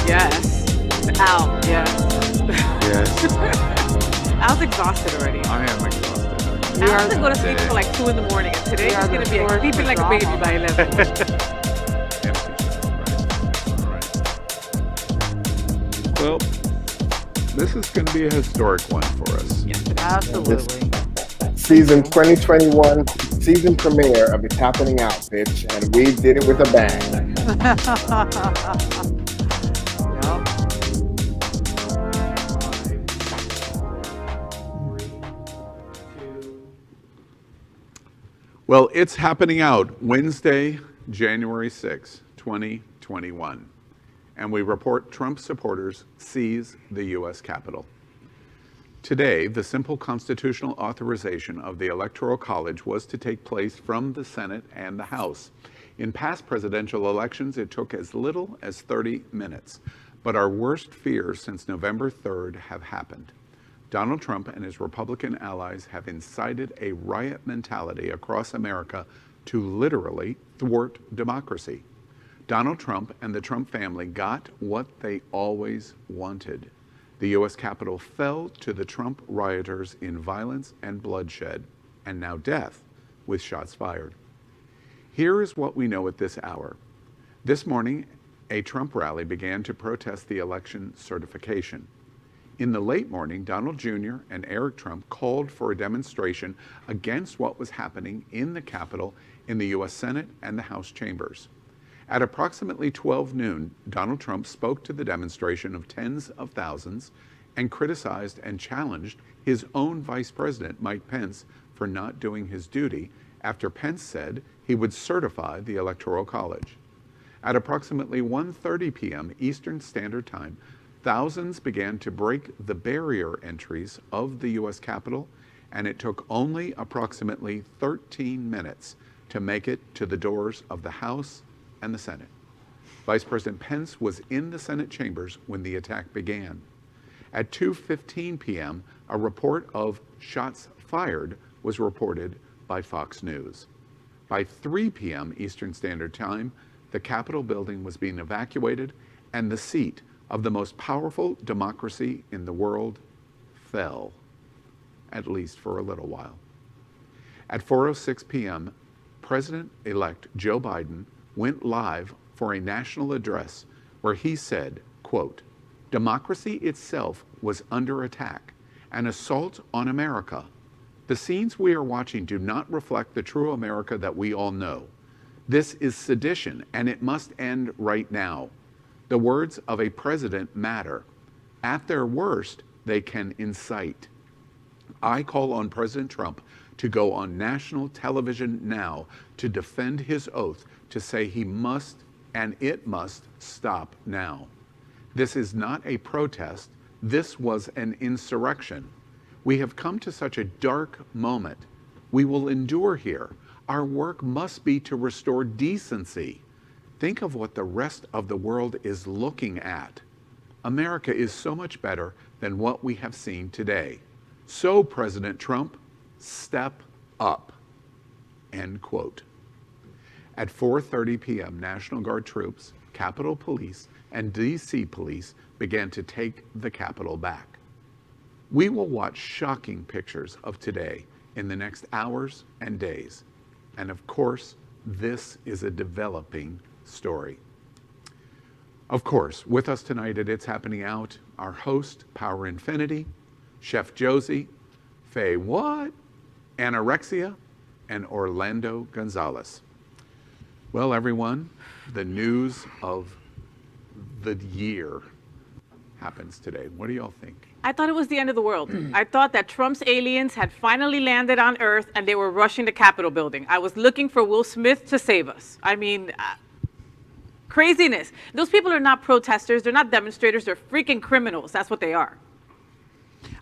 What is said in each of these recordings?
Yes. Al, yes. Yes. Al's exhausted already. I am exhausted. Al's been going to sleep till like 2 in the morning, and today he's going to be sleeping like a baby by 11. Right. Well, this is going to be a historic one for us. Yes, absolutely. Season 2021, season premiere of It's Happening Out, bitch, and we did it with a bang. Well, It's Happening Out Wednesday, January 6, 2021. And we report Trump supporters seize the U.S. Capitol. Today, the simple constitutional authorization of the Electoral College was to take place from the Senate and the House. In past presidential elections, it took as little as 30 minutes. But our worst fears since November 3rd have happened. Donald Trump and his Republican allies have incited a riot mentality across America to literally thwart democracy. Donald Trump and the Trump family got what they always wanted. The U.S. Capitol fell to the Trump rioters in violence and bloodshed, and now death, with shots fired. Here is what we know at this hour. This morning, a Trump rally began to protest the election certification. In the late morning, Donald Jr. and Eric Trump called for a demonstration against what was happening in the Capitol, in the U.S. Senate, and the House chambers. At approximately 12 noon, Donald Trump spoke to the demonstration of tens of thousands and criticized and challenged his own Vice President, Mike Pence, for not doing his duty after Pence said he would certify the Electoral College. At approximately 1:30 p.m. Eastern Standard Time, thousands began to break the barrier entries of the U.S. Capitol, and it took only approximately 13 minutes to make it to the doors of the House and the Senate. Vice President Pence was in the Senate chambers when the attack began. At 2:15 p.m., a report of shots fired was reported by Fox News. By 3 p.m. Eastern Standard Time, the Capitol building was being evacuated, and the seat of the most powerful democracy in the world fell, at least for a little while. At 4:06 p.m., President-elect Joe Biden went live for a national address where he said, quote, "Democracy itself was under attack, an assault on America. The scenes we are watching do not reflect the true America that we all know. This is sedition, and it must end right now. The words of a president matter. At their worst, they can incite. I call on President Trump to go on national television now to defend his oath, to say he must and it must stop now. This is not a protest. This was an insurrection. We have come to such a dark moment. We will endure here. Our work must be to restore decency. Think of what the rest of the world is looking at. America is so much better than what we have seen today. So, President Trump, step up." End quote. At 4:30 p.m., National Guard troops, Capitol Police, and D.C. Police began to take the Capitol back. We will watch shocking pictures of today in the next hours and days. And of course, this is a developing story. Of course, with us tonight at It's Happening Out, our host, Power Infiniti, Chef Josie, Faye What, Anorexia, and Orlando Gonzalez. Well, everyone, the news of the year happens today. What do y'all think? I thought it was the end of the world. I thought that Trump's aliens had finally landed on Earth and they were rushing the Capitol building. I was looking for Will Smith to save us. I mean, craziness. Those people are not protesters. They're not demonstrators. They're freaking criminals. That's what they are.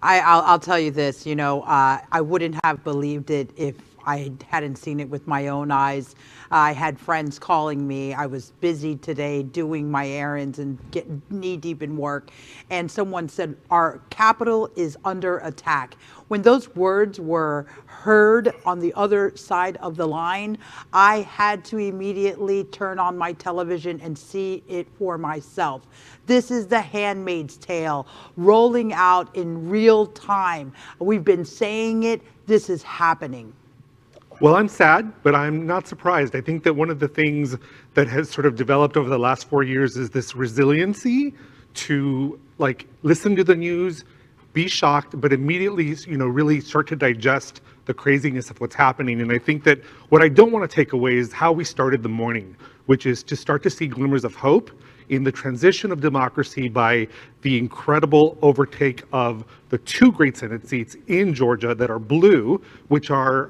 I'll tell you this, I wouldn't have believed it if I hadn't seen it with my own eyes. I had friends calling me. I was busy today doing my errands and getting knee deep in work. And someone said, our Capitol is under attack. When those words were heard on the other side of the line, I had to immediately turn on my television and see it for myself. This is The Handmaid's Tale rolling out in real time. We've been saying it. This is happening. Well, I'm sad, but I'm not surprised. I think that one of the things that has sort of developed over the last 4 years is this resiliency to listen to the news, be shocked, but immediately, really start to digest the craziness of what's happening. And I think that what I don't want to take away is how we started the morning, which is to start to see glimmers of hope in the transition of democracy by the incredible overtake of the 2 great Senate seats in Georgia that are blue, which are,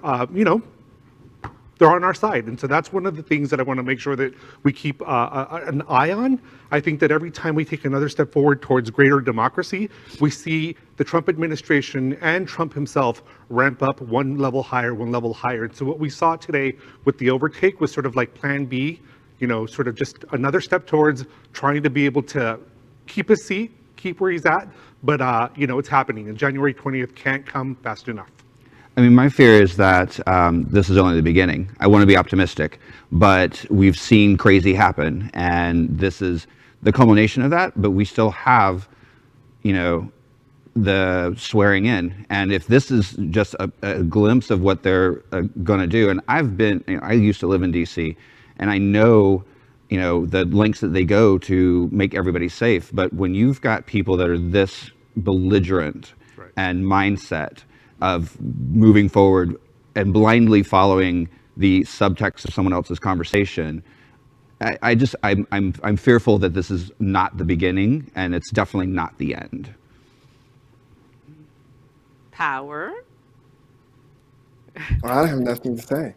they're on our side. And so that's one of the things that I want to make sure that we keep an eye on. I think that every time we take another step forward towards greater democracy, we see the Trump administration and Trump himself ramp up one level higher. And so what we saw today with the overtake was sort of like plan B, sort of just another step towards trying to be able to keep his seat, keep where he's at. But, it's happening, and January 20th can't come fast enough. I mean, my fear is that this is only the beginning. I want to be optimistic, but we've seen crazy happen, and this is the culmination of that, but we still have, the swearing in. And if this is just a glimpse of what they're going to do, and I used to live in D.C., and I know, the lengths that they go to make everybody safe, but when you've got people that are this belligerent and mindset of moving forward and blindly following the subtext of someone else's conversation, I'm fearful that this is not the beginning, and it's definitely not the end. Power. Well, I have nothing to say.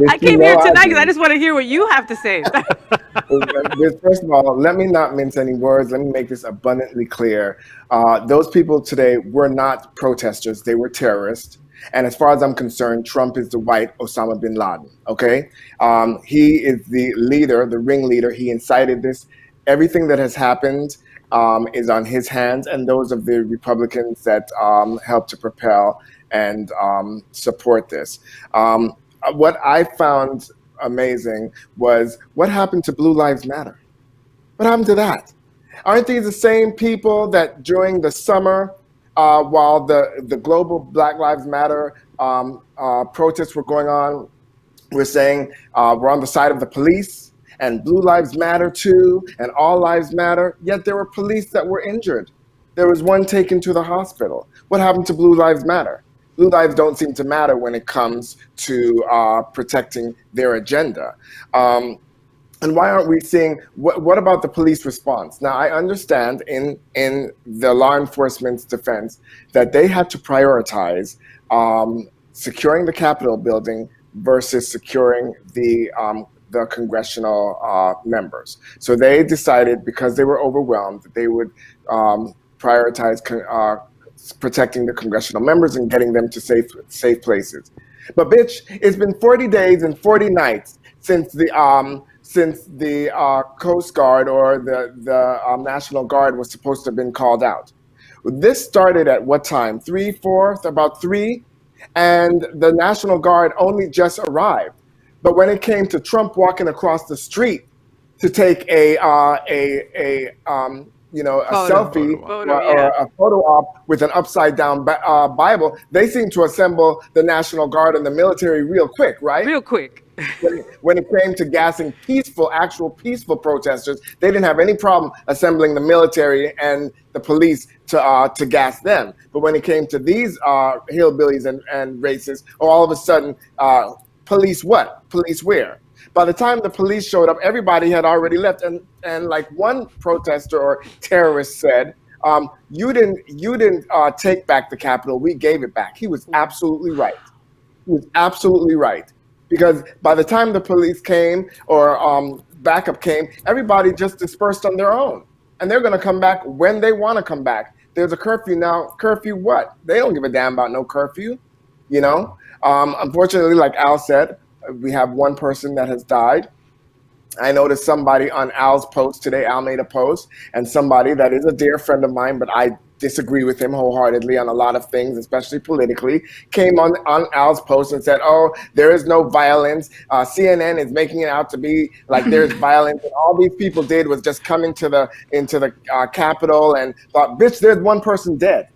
I came here tonight because I just want to hear what you have to say. First of all, let me not mince any words. Let me make this abundantly clear. Those people today were not protesters. They were terrorists. And as far as I'm concerned, Trump is the white Osama bin Laden, okay? He is the leader, the ringleader. He incited this. Everything that has happened is on his hands and those of the Republicans that helped to propel and support this. What I found amazing was what happened to Blue Lives Matter? What happened to that? Aren't these the same people that during the summer, while the global Black Lives Matter protests were going on, were saying we're on the side of the police and Blue Lives Matter too, and all lives matter, yet there were police that were injured. There was one taken to the hospital. What happened to Blue Lives Matter? Blue lives don't seem to matter when it comes to protecting their agenda. And why aren't we seeing, what about the police response? Now, I understand in the law enforcement's defense that they had to prioritize securing the Capitol building versus securing the congressional members. So they decided, because they were overwhelmed, that they would prioritize protecting the congressional members and getting them to safe places. But bitch, it's been 40 days and 40 nights since the Coast Guard or the National Guard was supposed to have been called out. This started at what time? 3, 4, about 3, and the National Guard only just arrived. But when it came to Trump walking across the street to take a selfie or a photo op with an upside down Bible, they seem to assemble the National Guard and the military real quick, right? Real quick. When it came to gassing actual peaceful protesters, they didn't have any problem assembling the military and the police to gas them. But when it came to these hillbillies and racists, all of a sudden, police what? Police where? By the time the police showed up, everybody had already left. And like one protester or terrorist said, you didn't take back the Capitol, we gave it back. He was absolutely right. He was absolutely right. Because by the time the police came or backup came, everybody just dispersed on their own. And they're going to come back when they want to come back. there's a curfew now. Curfew what? They don't give a damn about no curfew, you know? Unfortunately, like Al said, we have one person that has died. I noticed somebody on Al's post today, Al made a post, and somebody that is a dear friend of mine, but I disagree with him wholeheartedly on a lot of things, especially politically, came on Al's post and said, oh, there is no violence. CNN is making it out to be like there's violence. And all these people did was just come into the Capitol and thought, bitch, there's one person dead.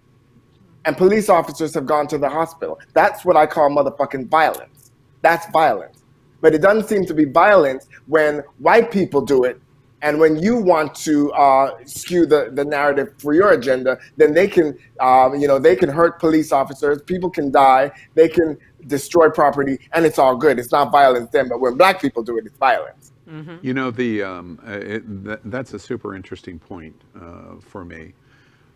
And police officers have gone to the hospital. That's what I call motherfucking violence. That's violence. But it doesn't seem to be violence when white people do it. And when you want to skew the narrative for your agenda, then they can, they can hurt police officers. People can die. They can destroy property, and it's all good. It's not violence then. But when black people do it, it's violence. Mm-hmm. You know, that's a super interesting point for me.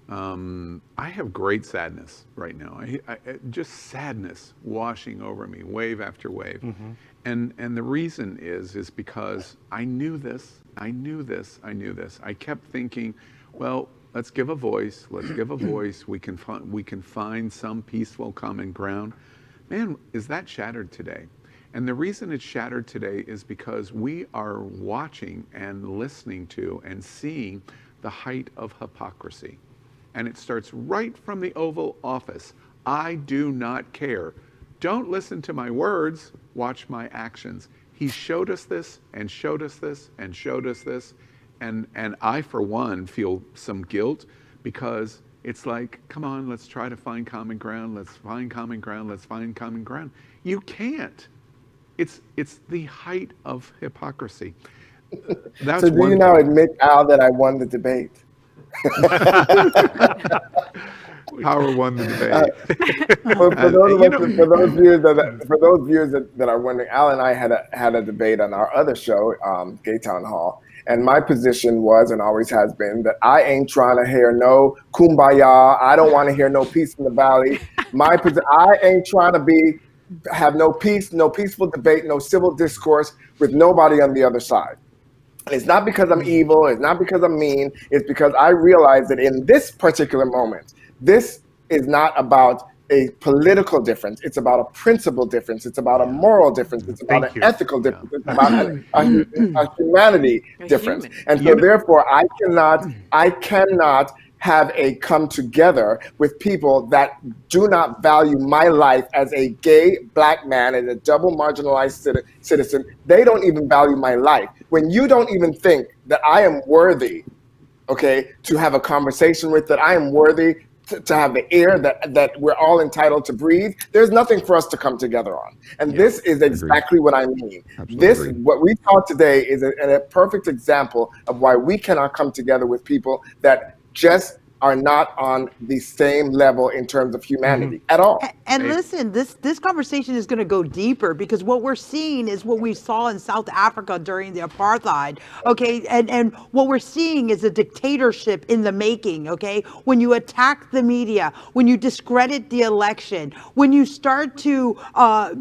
I have great sadness right now. I just sadness washing over me, wave after wave. Mm-hmm. And the reason is because I knew this. I kept thinking, well, let's give a voice. We can find some peaceful common ground. Man, is that shattered today? And the reason it's shattered today is because we are watching and listening to and seeing the height of hypocrisy. And it starts right from the Oval Office. I do not care. Don't listen to my words, watch my actions. He showed us this and showed us this and showed us this. And I, for one, feel some guilt because it's like, come on, let's try to find common ground. Let's find common ground. Let's find common ground. You can't. It's the height of hypocrisy. That's so do you now admit, Al, that I won the debate? Power won the debate. For those viewers that are wondering, Al and I had a debate on our other show, Gay Town Hall, and my position was and always has been that I ain't trying to hear no kumbaya. I don't want to hear no peace in the valley. I ain't trying to have no peace, no peaceful debate, no civil discourse with nobody on the other side. And it's not because I'm evil. It's not because I'm mean. It's because I realize that in this particular moment, this is not about a political difference. It's about a principle difference. It's about a moral difference. It's about an ethical difference. It's about a humanity difference. And so therefore, I cannot have a come together with people that do not value my life as a gay black man and a double marginalized citizen. They don't even value my life. When you don't even think that I am worthy, okay, to have a conversation with, that I am worthy to have the air that we're all entitled to breathe, there's nothing for us to come together on. And this is exactly what I mean. What we taught today is a perfect example of why we cannot come together with people that just are not on the same level in terms of humanity at all. And listen, this conversation is going to go deeper because what we're seeing is what we saw in South Africa during the apartheid, okay? And what we're seeing is a dictatorship in the making, okay? When you attack the media, when you discredit the election, when you start to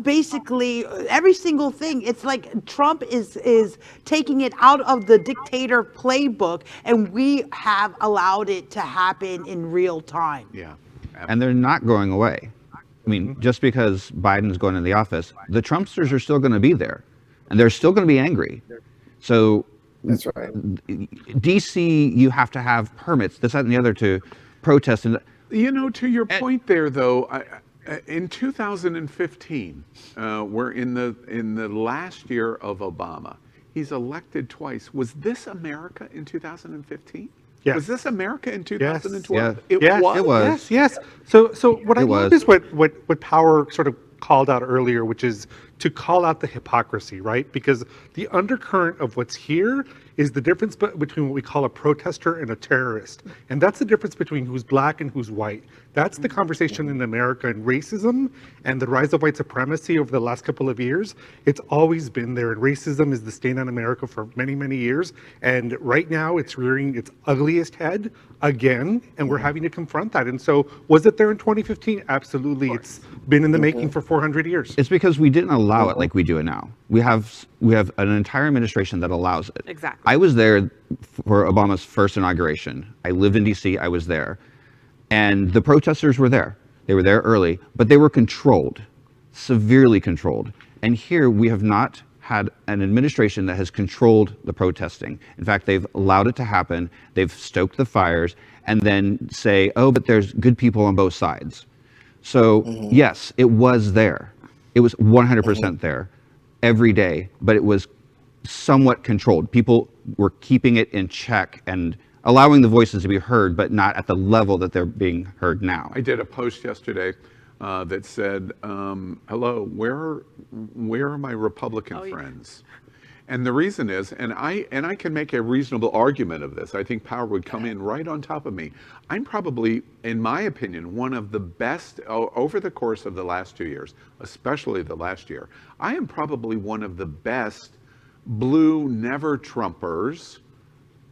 basically every single thing, it's like Trump is taking it out of the dictator playbook, and we have allowed it to happen in real time. Yeah. And they're not going away. I mean, just because Biden's going in the office, the Trumpsters are still going to be there, and they're still going to be angry. So that's right. DC, you have to have permits, this, that, and the other to protest. And you know, to your point there, though, in 2015, we're in the last year of Obama. He's elected twice. Was this America in 2015? Yes. Was this America in 2012? Yes. It was. It was. Yes. So what I love is what Power sort of called out earlier, which is to call out the hypocrisy, right? Because the undercurrent of what's here is the difference between what we call a protester and a terrorist. And that's the difference between who's black and who's white. That's the conversation in America, and racism and the rise of white supremacy over the last couple of years. It's always been there, and racism is the stain on America for many, many years. And right now it's rearing its ugliest head again, and we're having to confront that. And so was it there in 2015? Absolutely. It's been in the making for 400 years. It's because we didn't allow it like we do it now. We have an entire administration that allows it. Exactly. I was there for Obama's first inauguration. I lived in DC. I was there. And the protesters were there. They were there early, but they were controlled, severely controlled. And here we have not had an administration that has controlled the protesting. In fact, they've allowed it to happen. They've stoked the fires and then say, oh, but there's good people on both sides. So yes, it was there. It was 100% there every day, but it was somewhat controlled. People were keeping it in check and allowing the voices to be heard, but not at the level that they're being heard now. I did a post yesterday that said, hello, where are my Republican friends? And the reason is, and I can make a reasonable argument of this. I think Power would come in right on top of me. I'm probably, in my opinion, one of the best over the course of the last 2 years, especially the last year. I am probably one of the best blue never Trumpers,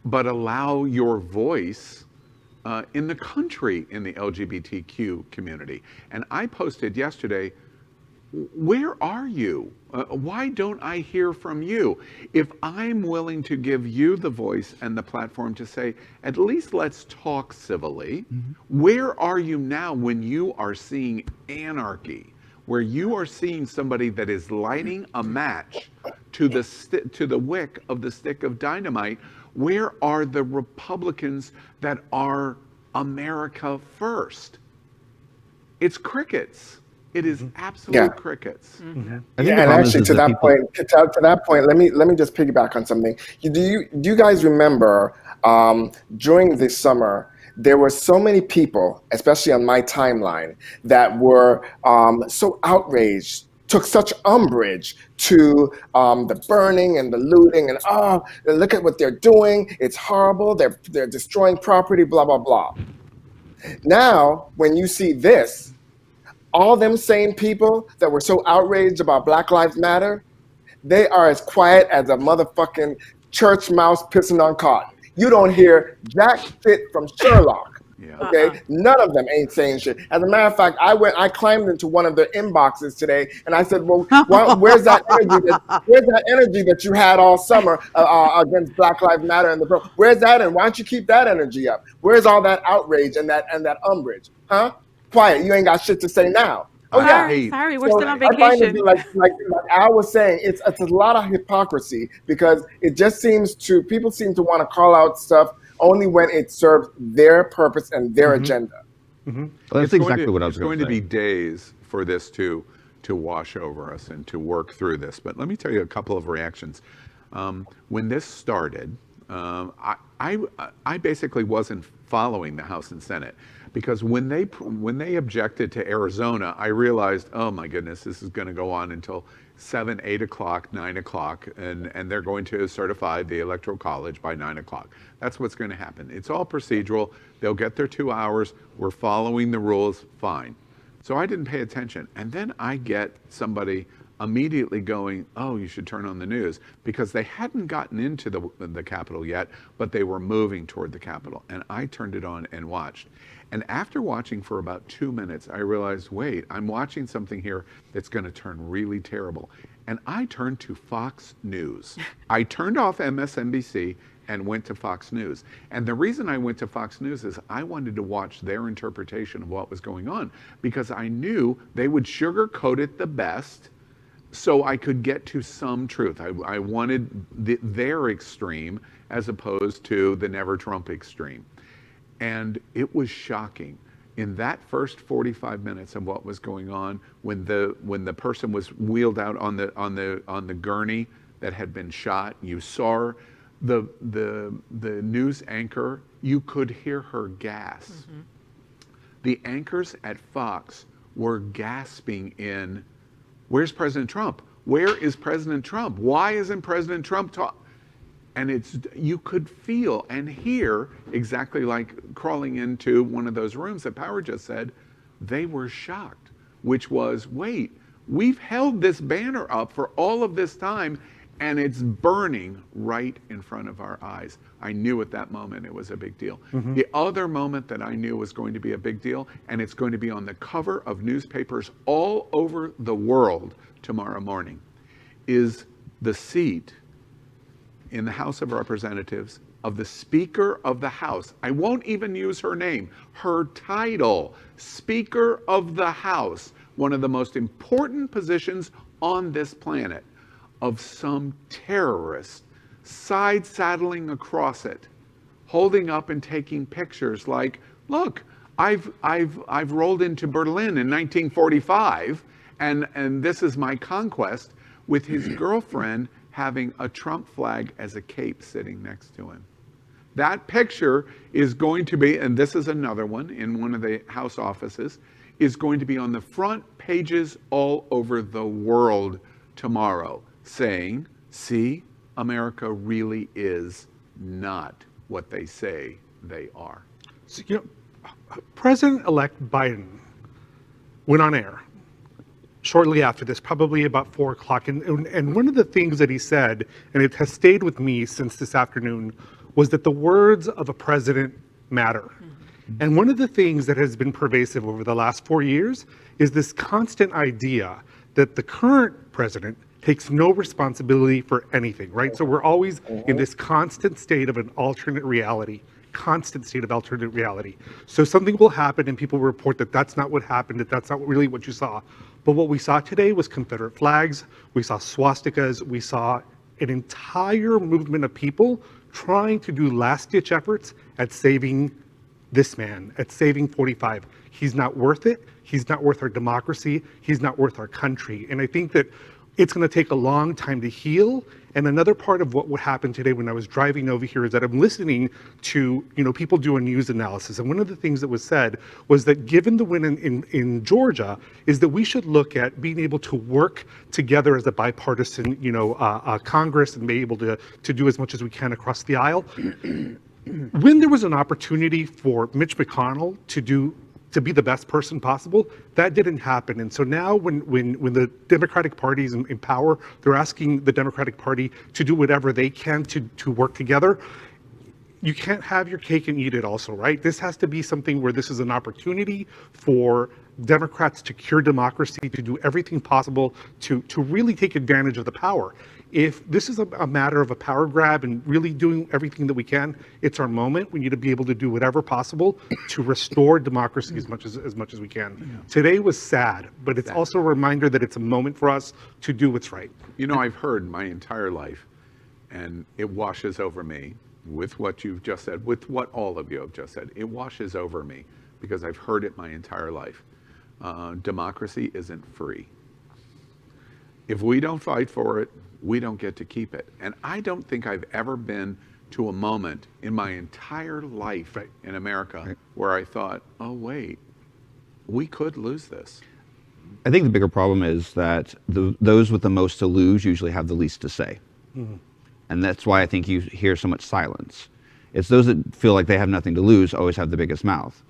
but allow your voice in the country in the LGBTQ community. And I posted yesterday, where are you? Why don't I hear from you? If I'm willing to give you the voice and the platform to say, at least let's talk civilly, where are you now when you are seeing anarchy? Where you are seeing somebody that is lighting a match to the wick of the stick of dynamite? Where are the Republicans that are America first? It's crickets. It is absolute crickets. And actually, to that point, let me just piggyback on something. Do you guys remember during this summer? There were so many people, especially on my timeline, that were so outraged, took such umbrage to the burning and the looting, and look at what they're doing. It's horrible. They're destroying property, blah, blah, blah. Now, when you see this, all them same people that were so outraged about Black Lives Matter, they are as quiet as a motherfucking church mouse pissing on cotton. You don't hear jack shit from Sherlock. Okay, none of them ain't saying shit. As a matter of fact, I climbed into one of their inboxes today, and I said, "Well, where's that energy? Where's that energy that you had all summer against Black Lives Matter and the pro? Where's that? And why don't you keep that energy up? Where's all that outrage and that umbrage? Huh? Quiet. You ain't got shit to say now." Oh yeah, sorry, we're still on vacation. I find it like I was saying, it's a lot of hypocrisy because it just people seem to want to call out stuff only when it serves their purpose and their agenda. Well, that's exactly what I was going to say. It's going to be days for this to wash over us and to work through this. But let me tell you a couple of reactions. When this started, I basically wasn't following the House and Senate because when they objected to Arizona, I realized, oh my goodness, this is going to go on until 7, 8 o'clock, 9 o'clock, and they're going to certify the Electoral College by 9 o'clock. That's what's going to happen. It's all procedural. They'll get their 2 hours. We're following the rules. Fine. So I didn't pay attention. And then I get somebody immediately going, oh, you should turn on the news, because they hadn't gotten into the Capitol yet, but they were moving toward the Capitol. And I turned it on and watched. And after watching for about 2 minutes, I realized, wait, I'm watching something here that's going to turn really terrible. And I turned to Fox News. I turned off MSNBC and went to Fox News. And the reason I went to Fox News is I wanted to watch their interpretation of what was going on, because I knew they would sugarcoat it the best so I could get to some truth. I wanted their extreme as opposed to the Never Trump extreme. And it was shocking. In that first 45 minutes of what was going on, when the person was wheeled out on the gurney that had been shot, you saw the news anchor, you could hear her gasp. The anchors at Fox were gasping in, where's President Trump? Where is President Trump? Why isn't President Trump talking? And you could feel and hear, exactly like crawling into one of those rooms that Power just said, they were shocked, which was, wait, we've held this banner up for all of this time and it's burning right in front of our eyes. I knew at that moment it was a big deal. The other moment that I knew was going to be a big deal, and it's going to be on the cover of newspapers all over the world tomorrow morning, is the seat in the House of Representatives of the Speaker of the House. I won't even use her name, her title, Speaker of the House, one of the most important positions on this planet, of some terrorist side-saddling across it, holding up and taking pictures like, look, I've rolled into Berlin in 1945, and this is my conquest, with his girlfriend having a Trump flag as a cape sitting next to him. That picture is going to be, and this is another one in one of the House offices, is going to be on the front pages all over the world tomorrow, saying, see, America really is not what they say they are. So, President-elect Biden went on air shortly after this, probably about 4 o'clock. And one of the things that he said, and it has stayed with me since this afternoon, was that the words of a president matter. Mm-hmm. And one of the things that has been pervasive over the last 4 years is this constant idea that the current president takes no responsibility for anything, right? So we're always in this constant state of an alternate reality. So something will happen and people will report that that's not what happened, that that's not really what you saw. But what we saw today was Confederate flags, we saw swastikas, we saw an entire movement of people trying to do last-ditch efforts at saving this man, at saving 45. He's not worth it. He's not worth our democracy. He's not worth our country. And I think that it's going to take a long time to heal. And another part of what happened today when I was driving over here is that I'm listening to, people do a news analysis. And one of the things that was said was that given the win in Georgia, is that we should look at being able to work together as a bipartisan, Congress, and be able to do as much as we can across the aisle. When there was an opportunity for Mitch McConnell to be the best person possible, that didn't happen. And so now when the Democratic Party is in power, they're asking the Democratic Party to do whatever they can to work together. You can't have your cake and eat it also, right? This has to be something where this is an opportunity for Democrats to cure democracy, to do everything possible to really take advantage of the power. If this is a matter of a power grab and really doing everything that we can, it's our moment. We need to be able to do whatever possible to restore democracy as much as we can. Yeah. Today was sad, but it's also a reminder that it's a moment for us to do what's right. I've heard my entire life, and it washes over me with what you've just said, with what all of you have just said. It washes over me because I've heard it my entire life. Democracy isn't free. If we don't fight for it, we don't get to keep it. And I don't think I've ever been to a moment in my entire life in America where I thought, oh, wait, we could lose this. I think the bigger problem is that those with the most to lose usually have the least to say. Mm-hmm. And that's why I think you hear so much silence. It's those that feel like they have nothing to lose always have the biggest mouth.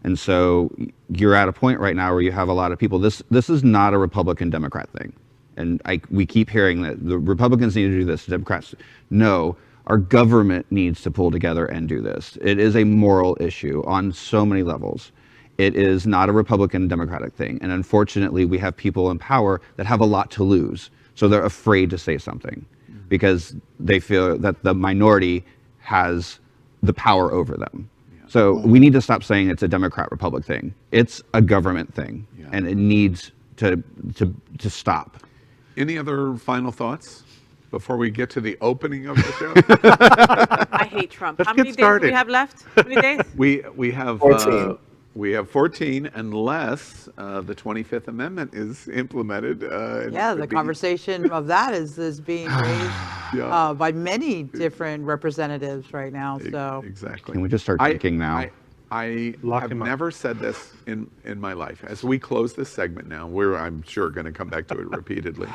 And so you're at a point right now where you have a lot of people. This is not a Republican-Democrat thing. And we keep hearing that the Republicans need to do this, Democrats. No, our government needs to pull together and do this. It is a moral issue on so many levels. It is not a Republican-Democratic thing. And unfortunately, we have people in power that have a lot to lose. So they're afraid to say something because they feel that the minority has the power over them. So we need to stop saying it's a Democrat-Republic thing. It's a government thing, and it needs to stop. Any other final thoughts before we get to the opening of the show? I hate Trump. Let's How many get days do started. we have left? How many days? We have 14. We have 14 unless the 25th Amendment is implemented. The conversation of that is being raised by many different representatives right now. So exactly. Can we just start thinking now? I have never said this in my life. As we close this segment now, I'm sure going to come back to it repeatedly.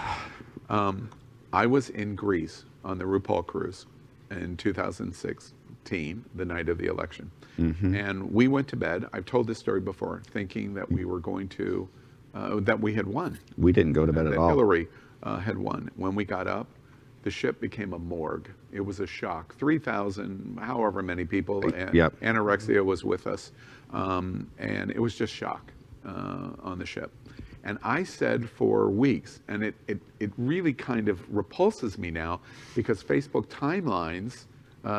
I was in Greece on the RuPaul cruise in 2016, the night of the election. Mm-hmm. And we went to bed, I've told this story before, thinking that we were going to, that we had won. We didn't go to bed at all. Hillary had won. When we got up, the ship became a morgue. It was a shock. 3,000, however many people, anorexia was with us. And it was just shock on the ship. And I said for weeks, and it really kind of repulses me now, because Facebook timelines,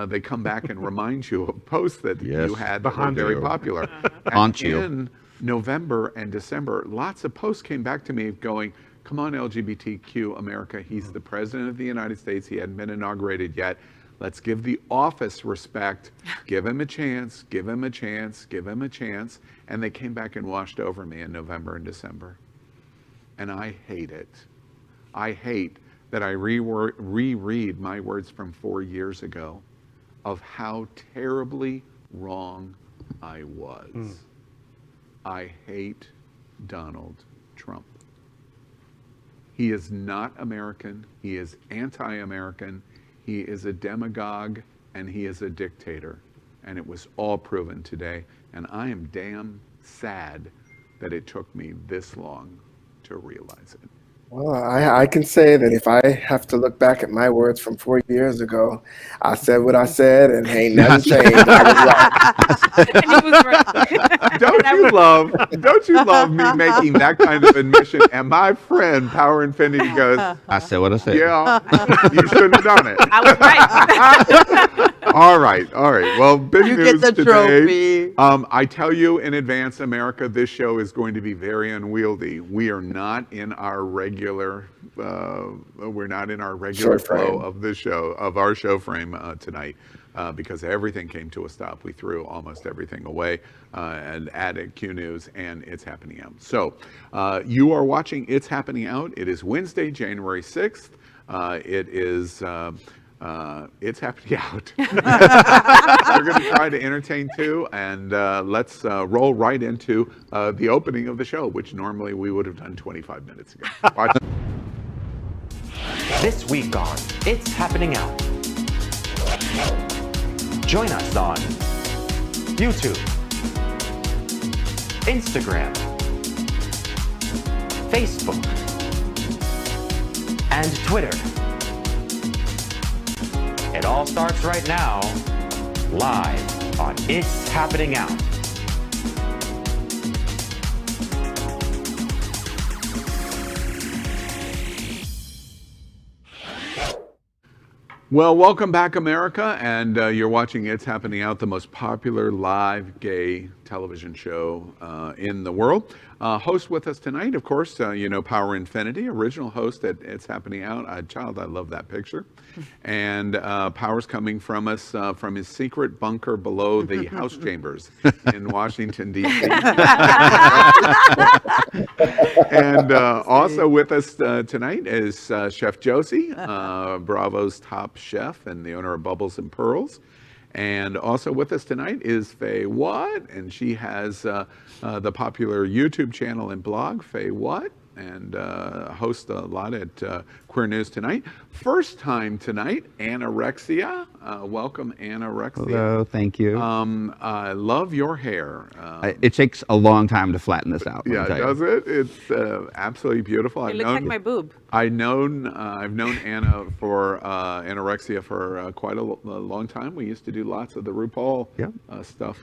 they come back and remind you of posts that Yes. you had that were very popular. Haunt And you. in November and December, lots of posts came back to me going, come on, LGBTQ America, he's the president of the United States, he hadn't been inaugurated yet. Let's give the office respect, give him a chance, give him a chance, give him a chance. And they came back and washed over me in November and December. And I hate it. I hate that I reread my words from 4 years ago of how terribly wrong I was. I hate Donald Trump. He is not American. He is anti-American. He is a demagogue, and he is a dictator. And it was all proven today. And I am damn sad that it took me this long to realize it. Well, I can say that if I have to look back at my words from 4 years ago, I said what I said, and ain't nothing changed. I was right. And he was right. Don't you love me making that kind of admission? And my friend Power Infiniti goes, I said what I said. yeah, you shouldn't have done it. I was right. All right. Well, big You news get the today. trophy. I tell you in advance, America, this show is going to be very unwieldy. We are not in our regular Show frame. flow of this show, of our show frame tonight, because everything came to a stop. We threw almost everything away and added Q News, and It's Happening Out. So you are watching It's Happening Out. It is Wednesday, January 6th. It is It's Happening Out. We're going to try to entertain too, and let's roll right into the opening of the show, which normally we would have done 25 minutes ago. Watch. This week on It's Happening Out. Join us on YouTube, Instagram, Facebook, and Twitter. It all starts right now, live on It's Happening Out. Well, welcome back, America, and you're watching It's Happening Out, the most popular live gay television show in the world. Host with us tonight, of course, Power Infiniti, original host at It's Happening Out. Child, I love that picture. And Power's coming from us from his secret bunker below the House chambers in Washington, D.C. And also with us tonight is Chef Josie, Bravo's top chef and the owner of Bubbles and Pearls. And also with us tonight is Faye Watt, and she has the popular YouTube channel and blog, Faye Watt, and hosts a lot at Queer News Tonight. First time tonight, Anorexia. Welcome, Anorexia. Hello, thank you. I love your hair. It takes a long time to flatten this out. let me Yeah, tell you. does it? It's absolutely beautiful. It looks like my boob. I've known Anna for Anorexia for quite a long time. We used to do lots of the RuPaul stuff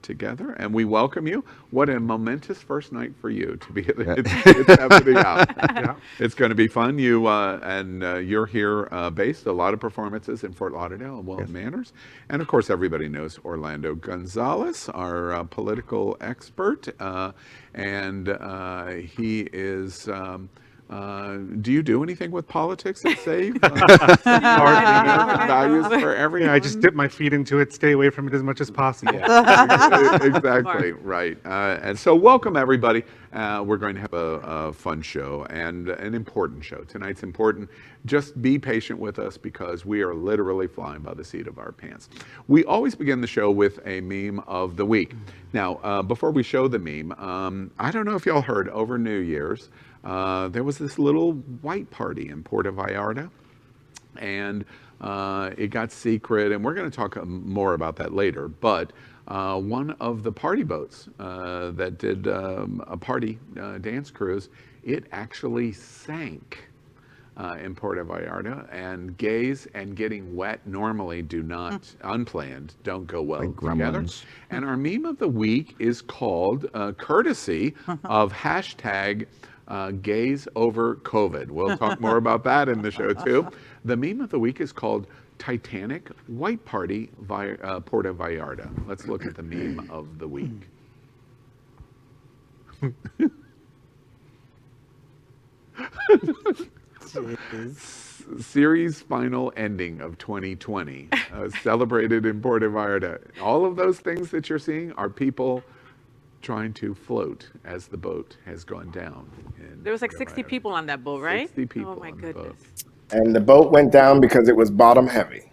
together, and we welcome you. What a momentous first night for you to be. It's happening out. Yeah. It's going to be fun. You and you're here based a lot of performances in Fort Lauderdale and Welland Manors, and of course everybody knows Orlando Gonzalez, our political expert, and he is. Do you do anything with politics that save values for everyone? Yeah, I just dip my feet into it, stay away from it as much as possible. Yeah, exactly, right. And so welcome, everybody. We're going to have a fun show and an important show. Tonight's important. Just be patient with us because we are literally flying by the seat of our pants. We always begin the show with a meme of the week. Now, before we show the meme, I don't know if y'all heard over New Year's, there was this little white party in Puerto Vallarta, and it got secret, and we're going to talk more about that later. But one of the party boats that did a party dance cruise, it actually sank in Puerto Vallarta, and gays and getting wet normally do not, unplanned, don't go well Like together. gremlins. And our meme of the week is called, courtesy of hashtag Gays over COVID. We'll talk more about that in the show too. The meme of the week is called Titanic White Party Puerto Vallarta. Let's look at the meme of the week. Series final ending of 2020, celebrated in Puerto Vallarta. All of those things that you're seeing are people trying to float as the boat has gone down. There was like 60 people on that boat, right? 60 people. Oh my on the boat. goodness. And the boat went down because it was bottom heavy.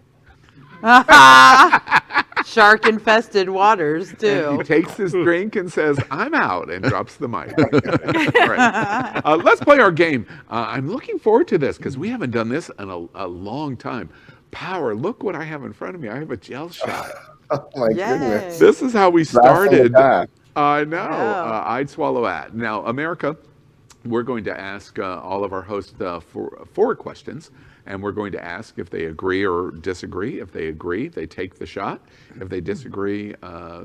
Shark infested waters He too. takes his drink and says, "I'm out," and drops the mic. All right. Let's play our game. I'm looking forward to this because we haven't done this in a long time. Power, look what I have in front of me. I have a gel shot. Oh my goodness. Yay. This is how we Last time started. that. I know. Yeah. I'd swallow that. Now, America, we're going to ask all of our hosts four questions, and we're going to ask if they agree or disagree. If they agree, they take the shot. If they disagree,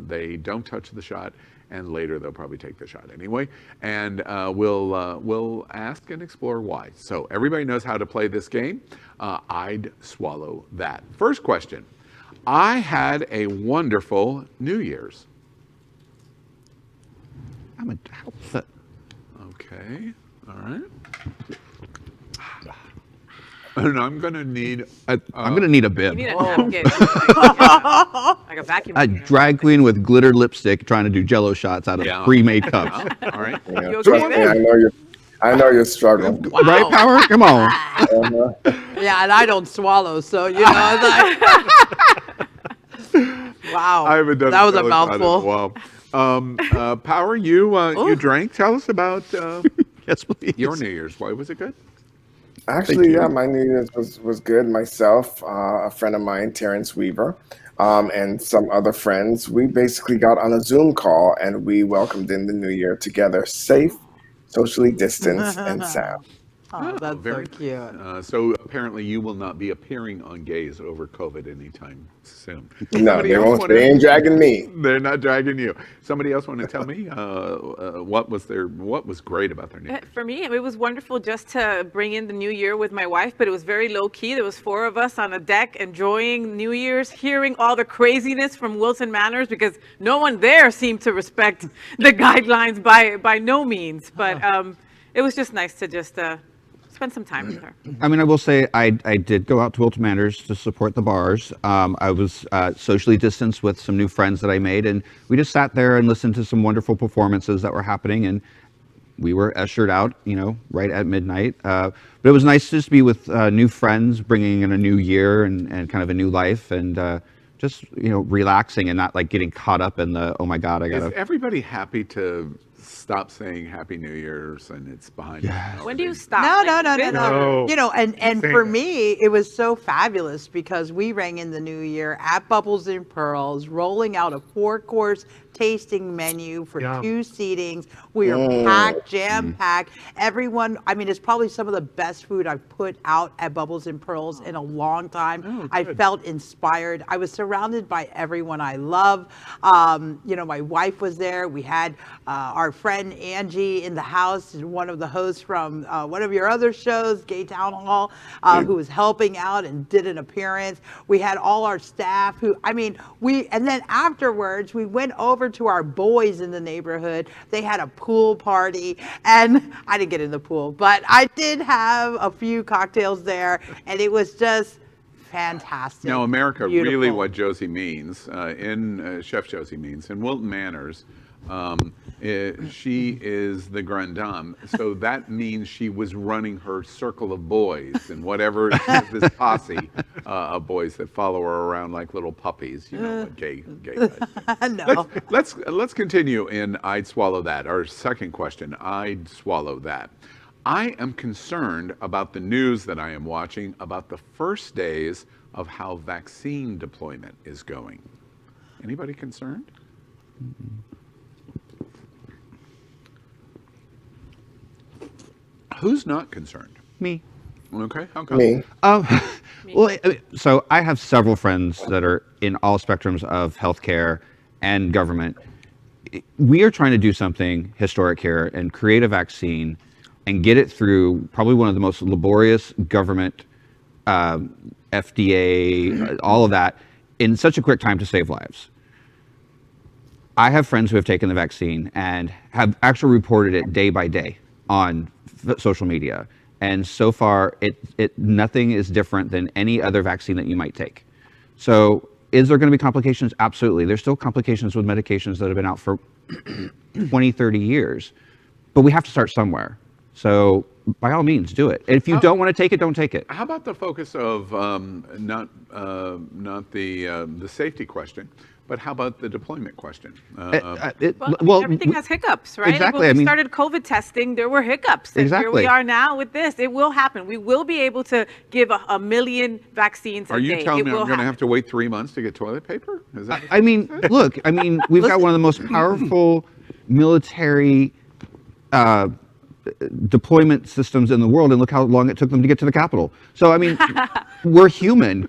they don't touch the shot, and later they'll probably take the shot anyway. And we'll ask and explore why. So everybody knows how to play this game. I'd swallow that. First question. I had a wonderful New Year's. Okay, all right. And I'm gonna need. I'm gonna need a You bib. need a napkin. Like a vacuum A cleaner. drag queen with glitter lipstick trying to do Jello shots out of Yeah. pre-made cups. All right. Yeah, You trust okay me, there? I know you're struggling. Right, Power? Come on. Uh-huh. Yeah, and I don't swallow, so you know, it's like, wow. I haven't done that was a Jello shot in mouthful. while. Power, you drank. Tell us about Yes, please. your New Year's. Why was it good? Actually, you. yeah, my New Year's was good. Myself, a friend of mine, Terrence Weaver, and some other friends, we basically got on a Zoom call and we welcomed in the new year together, safe, socially distanced, and sound. Oh, that's very so cute. So apparently you will not be appearing on Gays over COVID anytime soon. No, Somebody they else won't. wanna- They ain't dragging me. They're not dragging you. Somebody else want to tell me what was great about their New Year's? For me, it was wonderful just to bring in the new year with my wife, but it was very low key. There was 4 of us on a deck enjoying New Year's, hearing all the craziness from Wilson Manors because no one there seemed to respect the guidelines by no means. But it was just nice to just spend some time with her. I mean, I will say I did go out to Wilton Manors to support the bars. I was socially distanced with some new friends that I made, and we just sat there and listened to some wonderful performances that were happening, and we were ushered out, right at midnight. But it was nice to just be with new friends, bringing in a new year and kind of a new life, and just, relaxing and not like getting caught up in the, oh my God, I Is gotta. everybody happy to stop saying Happy New Year's and it's behind us? When do you stop? No, Like, no. No. And saying for that. me, it was so fabulous because we rang in the new year at Bubbles and Pearls, rolling out a 4-course tasting menu for Yum. 2 seatings. We are packed, jam-packed. Everyone, I mean, it's probably some of the best food I've put out at Bubbles and Pearls in a long time. I felt inspired. I was surrounded by everyone I love. My wife was there. We had our friend Angie in the house, and one of the hosts from one of your other shows, Gay Town Hall, who was helping out and did an appearance. We had all our staff and then afterwards we went over to our boys in the neighborhood. They had a pool party, and I didn't get in the pool, but I did have a few cocktails there, and it was just fantastic. Now, America, Beautiful. really what Josie means, Chef Josie means, in Wilton Manors, she is the grande dame. So that means she was running her circle of boys and whatever, this posse of boys that follow her around like little puppies. You know what gay guys do. No. Let's continue in I'd swallow that. Our second question, I'd swallow that. I am concerned about the news that I am watching about the first days of how vaccine deployment is going. Anybody concerned? Who's not concerned? Me. Okay, how come? Me. Well, so I have several friends that are in all spectrums of healthcare and government. We are trying to do something historic here and create a vaccine and get it through probably one of the most laborious government, FDA, all of that, in such a quick time to save lives. I have friends who have taken the vaccine and have actually reported it day by day on social media. And so far, nothing is different than any other vaccine that you might take. So is there going to be complications? Absolutely. There's still complications with medications that have been out for 20, 30 years. But we have to start somewhere. So by all means, do it. If you don't want to take it, don't take it. How about the focus of not the safety question, but how about the deployment question? Everything has hiccups, right? Exactly. When we started COVID testing, there were hiccups. And Exactly. here we are now with this. It will happen. We will be able to give a million vaccines a day. Are you telling me I'm going to happen. have to wait 3 months to get toilet paper? Is that? I mean, look, we've got one of the most powerful military deployment systems in the world, and look how long it took them to get to the Capitol. So, I mean, we're human.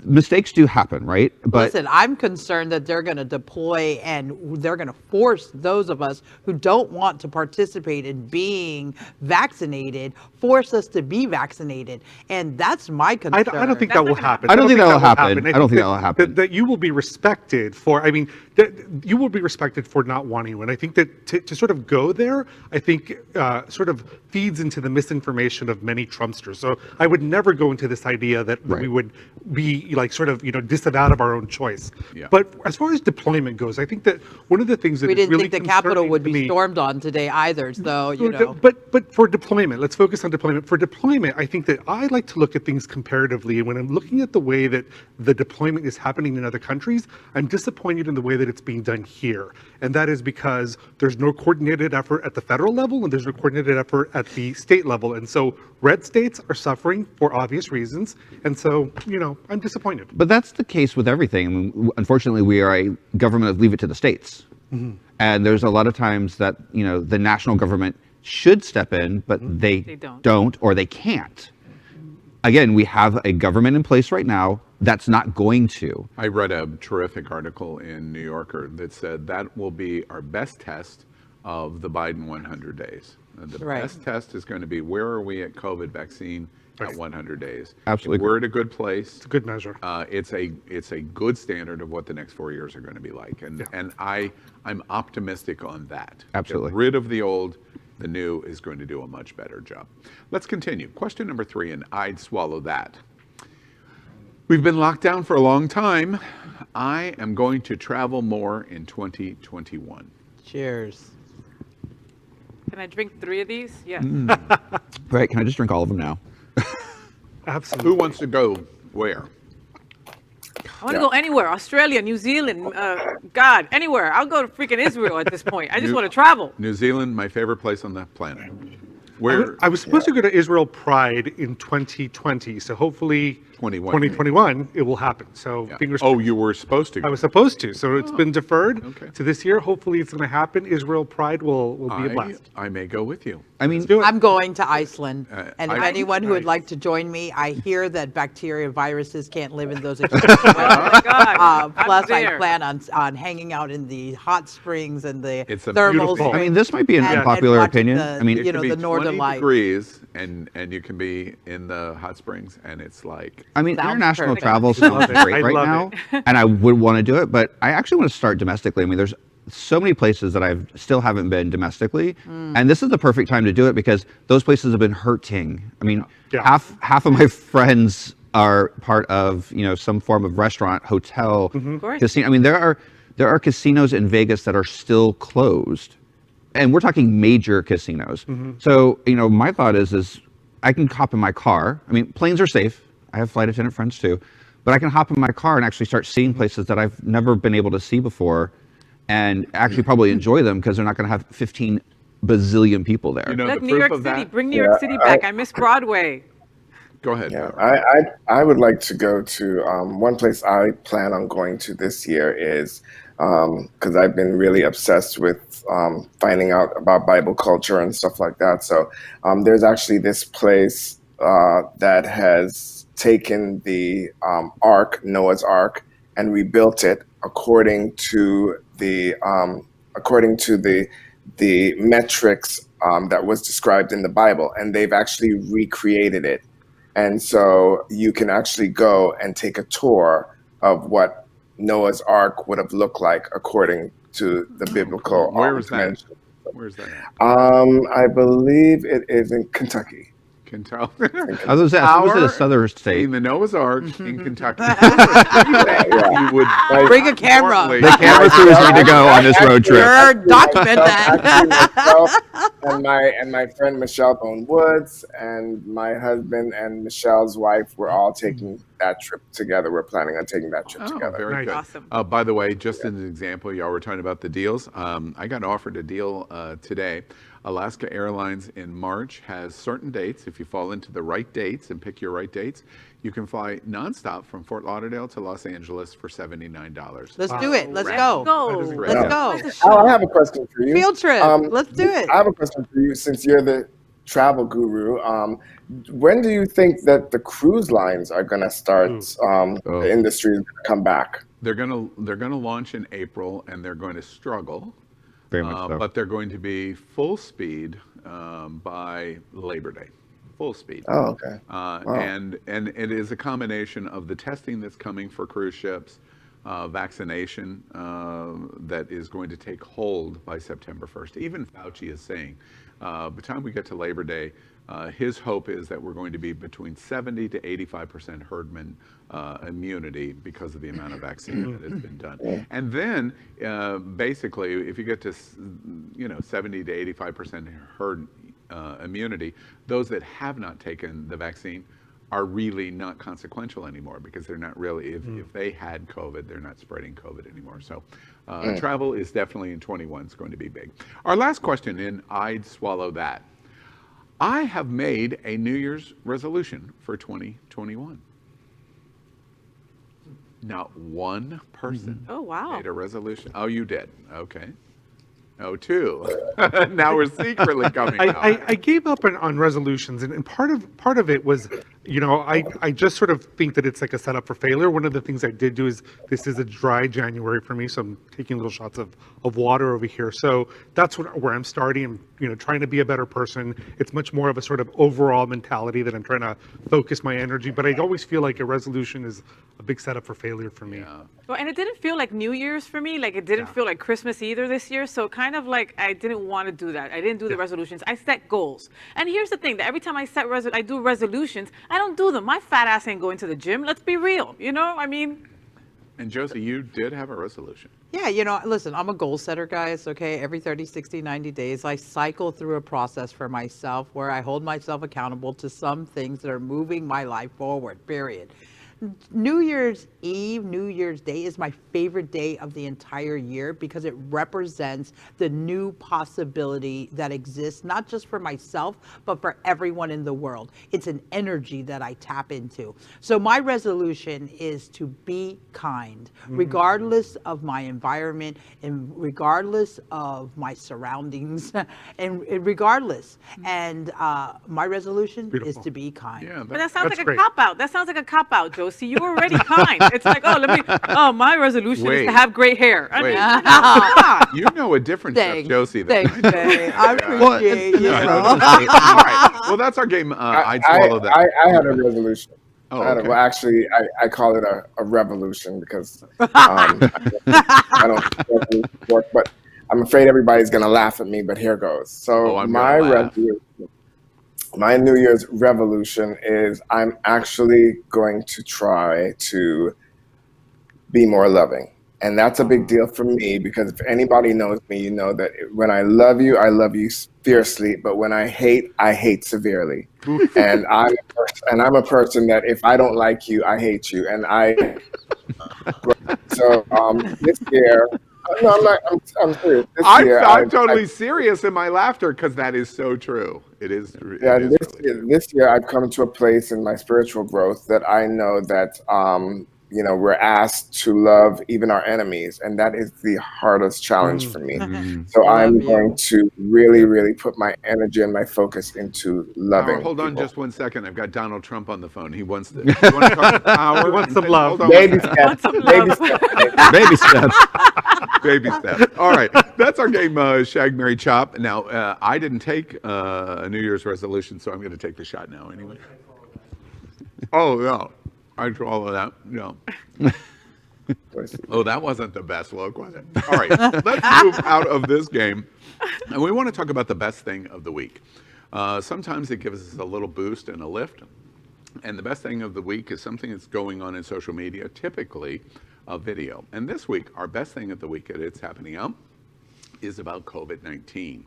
Mistakes do happen, right? But Listen, I'm concerned that they're going to deploy and they're going to force those of us who don't want to participate in being vaccinated, force us to be vaccinated. And that's my concern. I don't think that will happen. I don't think that will happen. I don't think that that will happen. That you will be respected for, you will be respected for not wanting one. I think that to sort of go there, I think sort of feeds into the misinformation of many Trumpsters. So I would never go into this idea that we would be like sort of, disavowed of our own choice. Yeah. But as far as deployment goes, I think that one of the things that We is didn't really think the Capitol concerning would to be me- stormed on today either. So, But for deployment, let's focus on deployment. For deployment, I think that I like to look at things comparatively. And when I'm looking at the way that the deployment is happening in other countries, I'm disappointed in the way that it's being done here. And that is because there's no coordinated effort at the federal level and there's no coordinated effort at the state level. And so red states are suffering for obvious reasons. And so, I'm disappointed. But that's the case with everything. I mean, unfortunately, we are a government of leave it to the states. Mm-hmm. And there's a lot of times that, the national government should step in, but they don't or they can't. Again, we have a government in place right now that's not going to. I read a terrific article in New Yorker that said that will be our best test of the Biden 100 days. The best test is going to be, where are we at COVID vaccine at 100 days? Absolutely. If we're at a good place. It's a good measure. It's a good standard of what the next 4 years are going to be like. And I'm optimistic on that. Absolutely. Get rid of the old. The new is going to do a much better job. Let's continue. Question number 3, and I'd swallow that. We've been locked down for a long time. I am going to travel more in 2021. Cheers. Can I drink 3 of these? Yes. Right, can I just drink all of them now? Absolutely. Who wants to go where? I want to go anywhere. Australia, New Zealand, God, anywhere. I'll go to freaking Israel at this point. I just want to travel. New Zealand, my favorite place on the planet. I was supposed to go to Israel Pride in 2020, so hopefully 2021 it will happen. So fingers crossed. Oh, you were supposed to go. I was supposed to, so it's been deferred to this year. Hopefully it's going to happen. Israel Pride will be a blast. I may go with you. I mean, I'm going to Iceland. And if I- anyone who would like to join me, I hear that bacteria viruses can't live in those extreme Oh my God. Plus, I'm I there. plan on hanging out in the hot springs and the It's a thermal beautiful- springs. I mean, this might be an and unpopular watching opinion. the- I mean, It can be the northern 20 lights. degrees and you can be in the hot springs and it's like, I mean, Sounds international perfect. travel I sounds love it. great I right love now, and I would want to do it, but I actually want to start domestically. I mean, there's so many places that I still haven't been domestically, and this is the perfect time to do it because those places have been hurting. I mean, half of my friends are part of some form of restaurant, hotel, casino. I mean, there are casinos in Vegas that are still closed, and we're talking major casinos. So my thought is I can hop in my car. I mean, planes are safe. I have flight attendant friends too, but I can hop in my car and actually start seeing places that I've never been able to see before, and actually probably enjoy them because they're not going to have 15 bazillion people there. Like the New York proof of City. that. Bring New York City back. I miss Broadway. Go ahead. Yeah, Barbara. I would like to go to one place I plan on going to this year is because I've been really obsessed with finding out about Bible culture and stuff like that. So there's actually this place that has taken the Ark, Noah's Ark, and rebuilt it according to the the metrics that was described in the Bible, and they've actually recreated it. And so you can actually go and take a tour of what Noah's Ark would have looked like according to the biblical Where is that? dimension. Where's that at? I believe it is in Kentucky. Kentucky. I was at a southern In state. the Noah's Ark in Kentucky. Yeah. You would Bring a camera. importantly- The camera crews need to go on this road trip. Sure, document that. Myself and my friend Michelle Bone Woods and my husband and Michelle's wife were all taking that trip together. We're planning on taking that trip Oh, together. very Nice. good. Awesome. By the way, just as an example, y'all were talking about the deals. I got offered a deal today. Alaska Airlines in March has certain dates. If you fall into the right dates and pick your right dates, you can fly nonstop from Fort Lauderdale to Los Angeles for $79. Let's do it. Let's Go. go. That is Let's Yeah. go. Oh, I have a question for you. Field trip. Let's do it. I have a question for you since you're the travel guru. When do you think that the cruise lines are going to start, the industry is going to come back? They're gonna launch in April, and they're going to struggle. Very much so. But they're going to be full speed by Labor Day. Full speed. Oh, okay. And it is a combination of the testing that's coming for cruise ships, vaccination that is going to take hold by September 1st. Even Fauci is saying, by the time we get to Labor Day, his hope is that we're going to be between 70 to 85% herd immunity because of the amount of vaccine that has been done. And then, basically, if you get to 70 to 85% herd immunity, those that have not taken the vaccine are really not consequential anymore because they're not really, if they had COVID, they're not spreading COVID anymore. So travel is definitely in 21 is going to be big. Our last question in I'd Swallow That. I have made a New Year's resolution for 2021. Not one person Oh, wow. made a resolution. Oh, you did. Okay. Oh, two. Now we're secretly coming out. I gave up on resolutions, and part of it was, I just sort of think that it's like a setup for failure. One of the things I did do is, this is a dry January for me, so I'm taking little shots of water over here. So that's where I'm starting. I'm trying to be a better person. It's much more of a sort of overall mentality that I'm trying to focus my energy. But I always feel like a resolution is a big setup for failure for me. Well, and it didn't feel like New Year's for me. Like, it didn't feel like Christmas either this year. So kind of like I didn't want to do that. I didn't do the resolutions. I set goals. And here's the thing, that every time I do resolutions, I don't do them. My fat ass ain't going to the gym. Let's be real. And Josie, you did have a resolution. Yeah, listen, I'm a goal setter, guys, okay? Every 30, 60, 90 days, I cycle through a process for myself where I hold myself accountable to some things that are moving my life forward, period. New Year's Eve, New Year's Day is my favorite day of the entire year because it represents the new possibility that exists, not just for myself, but for everyone in the world. It's an energy that I tap into. So my resolution is to be kind, regardless of my environment and regardless of my surroundings and regardless. And my resolution is to be kind. Yeah, But that sounds That's like a great. cop-out. That sounds like a cop-out, Josie. You're already kind. It's like, my resolution is Wait. to have great hair. I Wait. mean, come on. you know a different Chef Thanks. Josie than Thanks, babe. I appreciate you. All right. Well, that's our game. I'd Swallow That. I had a resolution. Oh, I had okay. well, actually, I call it a revolution because I don't work, but I'm afraid everybody's going to laugh at me, but here goes. So I'm my gonna laugh. resolution, my New Year's revolution is I'm actually going to try to be more loving. And that's a big deal for me because if anybody knows me, you know that when I love you fiercely, but when I hate severely. And I'm a person that if I don't like you, I hate you. And so this year, no, I'm not. I'm serious. I'm totally serious in my laughter because that is so true. It is true. Yeah, It is this really this year I've come to a place in my spiritual growth that I know that we're asked to love even our enemies, and that is the hardest challenge for me. So I'm going to really, really put my energy and my focus into loving. Hold on people. just 1 second. I've got Donald Trump on the phone. He wants to. You want to talk to Power? He wants some love. Hold on Baby one second. steps. Baby steps. Baby steps. Baby steps. All right, that's our game, Shag, Marry, Chop. Now, I didn't take a New Year's resolution, so I'm going to take the shot now anyway. Oh, no. I draw all of that. No. Oh, that wasn't the best look, was it? All right, let's move out of this game. And we want to talk about the best thing of the week. Sometimes it gives us a little boost and a lift. And the best thing of the week is something that's going on in social media, typically a video. And this week, our best thing of the week at It's Happening Out is about COVID-19.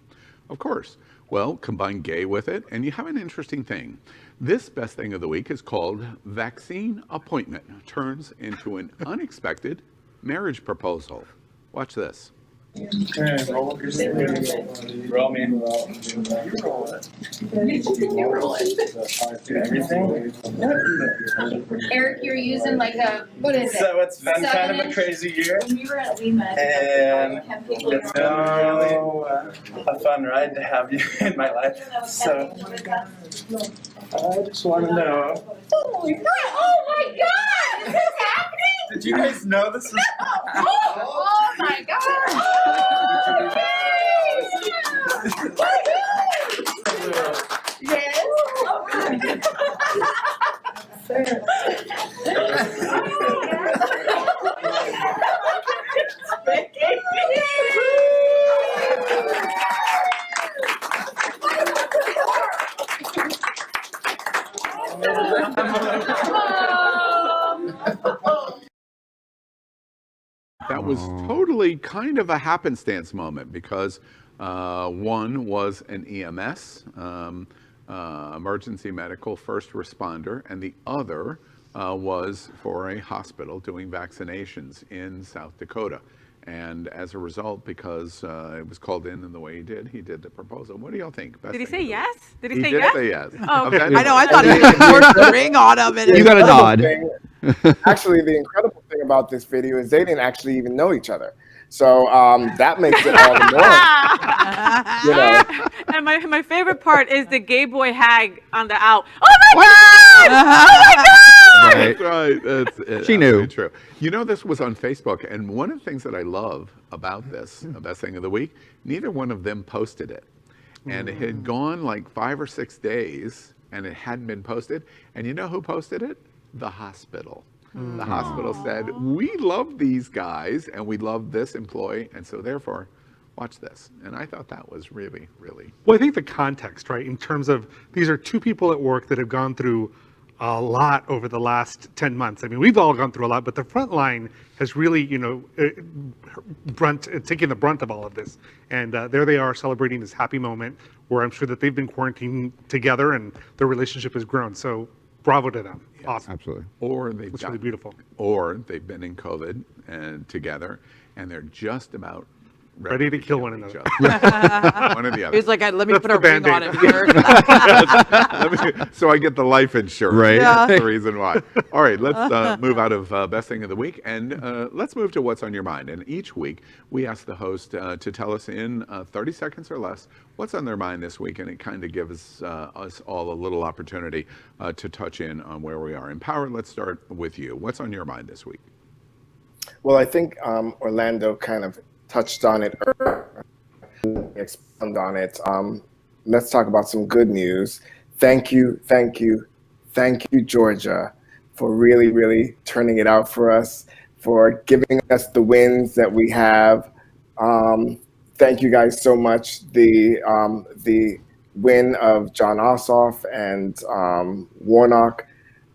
Of course, well, combine gay with it, and you have an interesting thing. This best thing of the week is called Vaccine Appointment Turns into an Unexpected Marriage Proposal. Watch this. Okay, roll up your sleeves. Roll me. You roll it. You roll it. Everything? Eric, you're using like a, what is it? So it's been kind of a crazy year. When we were at Lima. And it's been a fun ride to have you in my life. So I just want to know. Oh my God! Is this happening? Did you guys know this was Oh my God! Yes. That was totally kind of a happenstance moment because one was an EMS, emergency medical first responder, and the other was for a hospital doing vaccinations in South Dakota. And as a result, because it was called in the way he did the proposal. What do y'all think? Best Did he thing say of the yes? week? Did He say did yes? say yes. Oh, okay. I know. I thought he poured the ring on him. And You got a nod. Actually, the incredible thing about this video is they didn't actually even know each other. So that makes it all the more, you know. And my favorite part is the gay boy hag on the out. Oh my God! Oh my God! Right. That's right. That's She knew. True. You know, this was on Facebook, and one of the things that I love about this, the best thing of the week, neither one of them posted it. And it had gone like 5 or 6 days, and it hadn't been posted. And you know who posted it? The hospital. The hospital said, we love these guys, and we love this employee, and so therefore, watch this. And I thought that was really, really... Well, I think the context, right, in terms of these are two people at work that have gone through a lot over the last 10 months. I mean, we've all gone through a lot, but the front line has really, you know, taken the brunt of all of this. And there they are celebrating this happy moment where I'm sure that they've been quarantined together and their relationship has grown. So bravo to them. Awesome. Absolutely. Or they've It's really beautiful. Or they've been in COVID and together, and they're just about Ready to kill one another. One or the other. He's like, let me That's put a the ring on Band-Aid. Let it first. so I get the life insurance. Right. Yeah. That's the reason why. All right, let's move out of best thing of the week, and let's move to what's on your mind. And each week, we ask the host to tell us in 30 seconds or less what's on their mind this week, and it kind of gives us all a little opportunity to touch in on where we are. And Power, let's start with you. What's on your mind this week? Well, I think Orlando kind of touched on it earlier, expand on it. Let's talk about some good news. Thank you, Georgia, for really turning it out for us, for giving us the wins that we have. Thank you guys so much. The win of John Ossoff and Warnock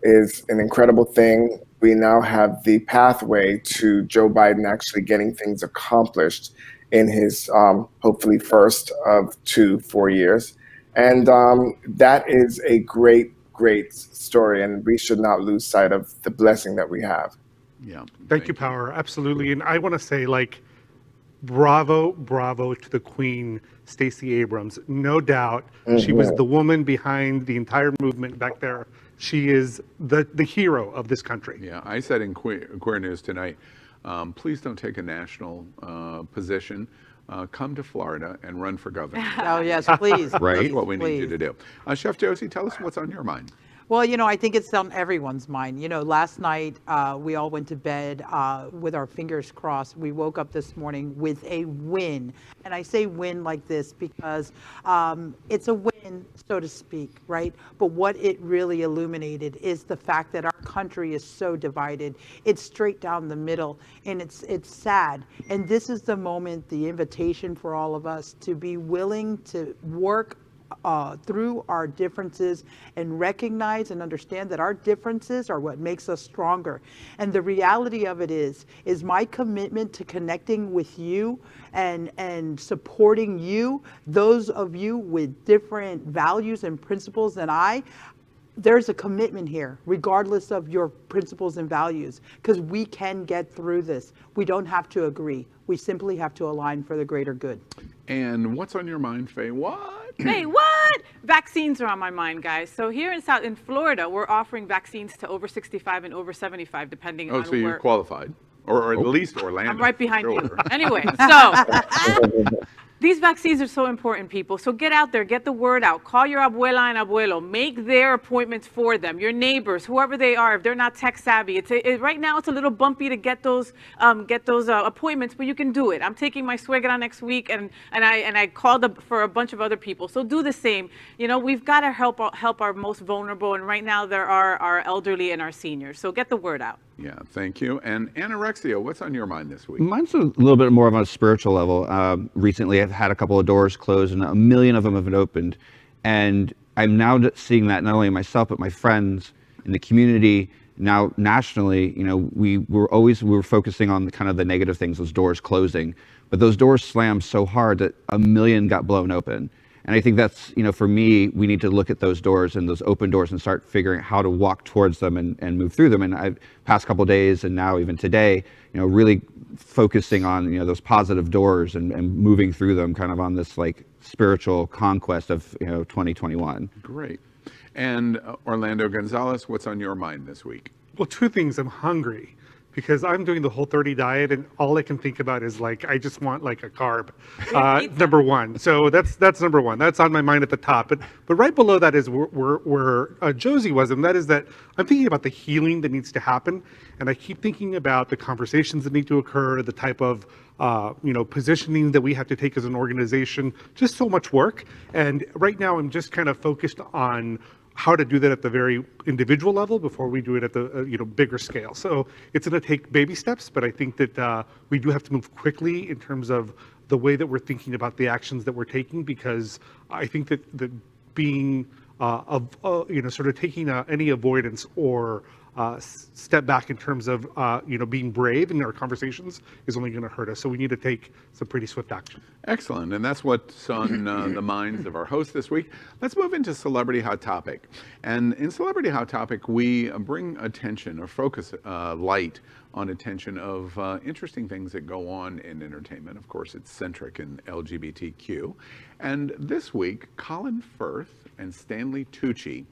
is an incredible thing. We now have the pathway to Joe Biden actually getting things accomplished in his hopefully first of 4 years. And that is a great story, and we should not lose sight of the blessing that we have. Yeah. Thank you, Power. Absolutely. And I want to say, like, bravo to the Queen, Stacey Abrams. No doubt, she was the woman behind the entire movement back there. She is the hero of this country. Yeah, I said in Queer News tonight, please don't take a national position. Come to Florida and run for governor. Oh, yes, please. Right. That's what we need you please. to do. Chef Josie, tell us what's on your mind. Well, I think it's on everyone's mind. Last night we all went to bed with our fingers crossed. We woke up this morning with a win. And I say win like this because it's a win, so to speak, right? But what it really illuminated is the fact that our country is so divided. It's straight down the middle, and it's sad. And this is the moment, the invitation for all of us to be willing to work through our differences and recognize and understand that our differences are what makes us stronger. And the reality of it is my commitment to connecting with you and supporting you, those of you with different values and principles than there's a commitment here, regardless of your principles and values, because we can get through this. We don't have to agree. We simply have to align for the greater good. And what's on your mind, Faye? What? Hey, what? Vaccines are on my mind, guys. So here in Florida, we're offering vaccines to over 65 and over 75, depending on Oh, so you're qualified. Or at least Orlando. I'm right behind you. Sure. Anyway, so these vaccines are so important, people. So get out there, get the word out. Call your abuela and abuelo. Make their appointments for them. Your neighbors, whoever they are, if they're not tech savvy. Right now, it's a little bumpy to get those appointments, but you can do it. I'm taking my suegra next week, and I called for a bunch of other people. So do the same. We've got to help our most vulnerable, and right now there are our elderly and our seniors. So get the word out. Yeah, thank you. And anorexia, what's on your mind this week? Mine's a little bit more of a spiritual level. Recently, I've had a couple of doors closed, and 1 million of them have been opened. And I'm now seeing that not only myself, but my friends in the community, now nationally. We were focusing on the negative things, those doors closing. But those doors slammed so hard that 1 million got blown open. And I think that's, for me, we need to look at those doors and those open doors and start figuring out how to walk towards them and move through them. And I've past couple of days and now even today, really focusing on, those positive doors and moving through them kind of on this spiritual conquest of, 2021. Great. And Orlando Gonzalez, what's on your mind this week? Well, two things. I'm hungry because I'm doing the Whole30 diet, and all I can think about is I just want a carb. Number one. So that's number one. That's on my mind at the top. But right below that is where Josie was, and that is that I'm thinking about the healing that needs to happen, and I keep thinking about the conversations that need to occur, the type of positioning that we have to take as an organization. Just so much work, and right now I'm just kind of focused on how to do that at the very individual level before we do it at the bigger scale. So it's going to take baby steps, but I think that we do have to move quickly in terms of the way that we're thinking about the actions that we're taking, because I think that being sort of taking any avoidance or step back in terms of being brave in our conversations is only going to hurt us. So we need to take some pretty swift action. Excellent, and that's what's on the minds of our hosts this week. Let's move into Celebrity Hot Topic. And in Celebrity Hot Topic, we bring attention or focus light on attention of interesting things that go on in entertainment. Of course, it's centric in LGBTQ. And this week, Colin Firth and Stanley Tucci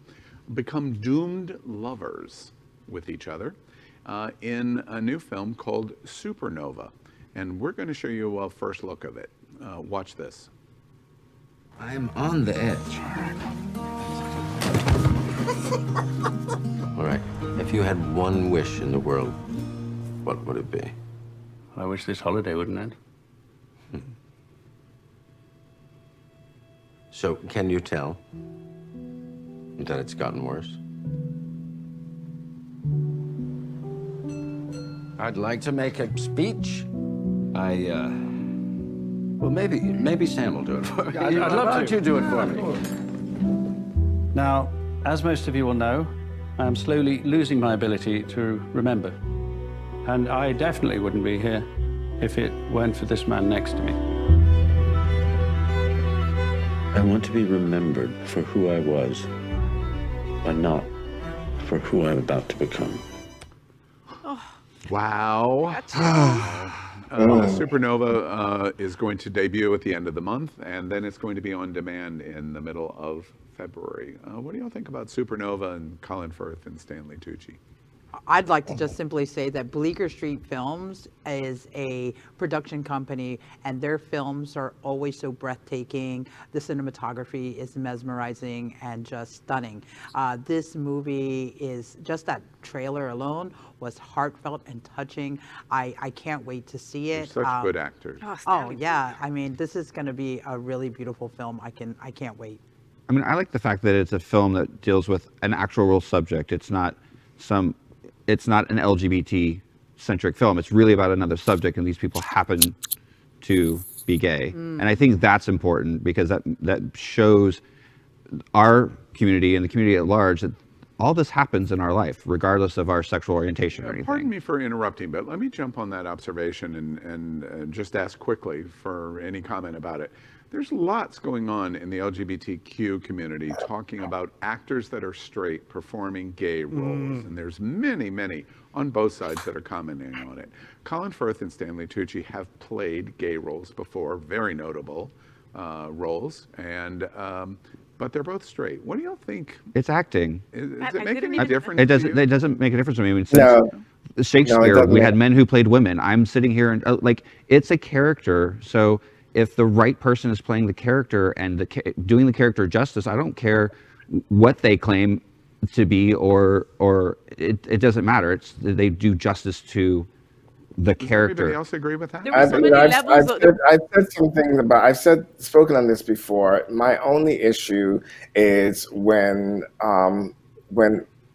become doomed lovers with each other in a new film called Supernova. And we're going to show you a first look of it. Watch this. I'm on the edge. All right, if you had one wish in the world, what would it be? I wish this holiday wouldn't end. So, can you tell that it's gotten worse? I'd like to make a speech. Well, maybe Sam will do it for me. I'd love to. Why don't you do it for me? Now, as most of you will know, I am slowly losing my ability to remember. And I definitely wouldn't be here if it weren't for this man next to me. I want to be remembered for who I was, but not for who I'm about to become. Wow. Supernova is going to debut at the end of the month, and then it's going to be on demand in the middle of February. What do y'all think about Supernova and Colin Firth and Stanley Tucci? I'd like to just simply say that Bleecker Street Films is a production company, and their films are always so breathtaking. The cinematography is mesmerizing and just stunning. This movie is, just that trailer alone was heartfelt and touching. I can't wait to see it. They're such good actors. Oh yeah, I mean, this is going to be a really beautiful film. I can't wait. I mean, I like the fact that it's a film that deals with an actual real subject. It's not an LGBT-centric film. It's really about another subject, and these people happen to be gay. And I think that's important because that shows our community and the community at large that all this happens in our life, regardless of our sexual orientation or anything. Pardon me for interrupting, but let me jump on that observation and just ask quickly for any comment about it. There's lots going on in the LGBTQ community talking about actors that are straight performing gay roles, and there's many, many on both sides that are commenting on it. Colin Firth and Stanley Tucci have played gay roles before, very notable roles, and but they're both straight. What do y'all think? It's acting. Does it make any difference? It doesn't make a difference to me. I mean, No. Shakespeare, we had men who played women. I'm sitting here and like, it's a character. So if the right person is playing the character and doing the character justice, I don't care what they claim to be, or it doesn't matter. They do justice to the character. Anybody else agree with that? There were so many levels of... I've said some things about. Spoken on this before. My only issue is when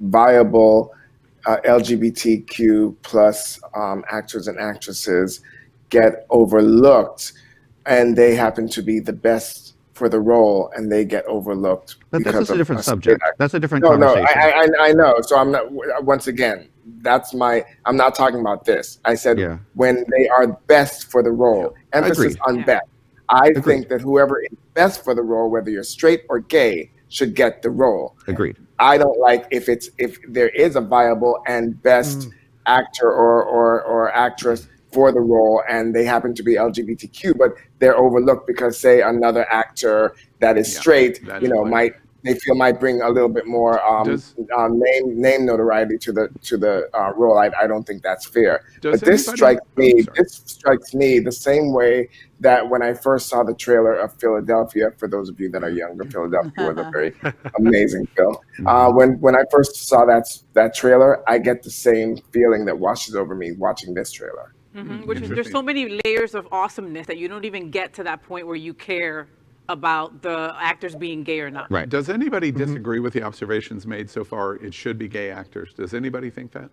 viable LGBTQ plus actors and actresses get overlooked, and they happen to be the best for the role, and they get overlooked. But because that's a different subject. That's a different no, conversation. No, I know. So I'm not. Once again, I'm not talking about this. I said when they are best for the role. Emphasis on best. I think that whoever is best for the role, whether you're straight or gay, should get the role. Agreed. I don't like if there is a viable and best actor or actress for the role, and they happen to be LGBTQ, but they're overlooked because, say, another actor that is straight, might bring a little bit more name notoriety to the role. I don't think that's fair. But this strikes me the same way that when I first saw the trailer of Philadelphia. For those of you that are younger, Philadelphia was a very amazing film. When I first saw that trailer, I get the same feeling that washes over me watching this trailer. Which is, there's so many layers of awesomeness that you don't even get to that point where you care about the actors being gay or not. Right. Does anybody disagree with the observations made so far? It should be gay actors. Does anybody think that?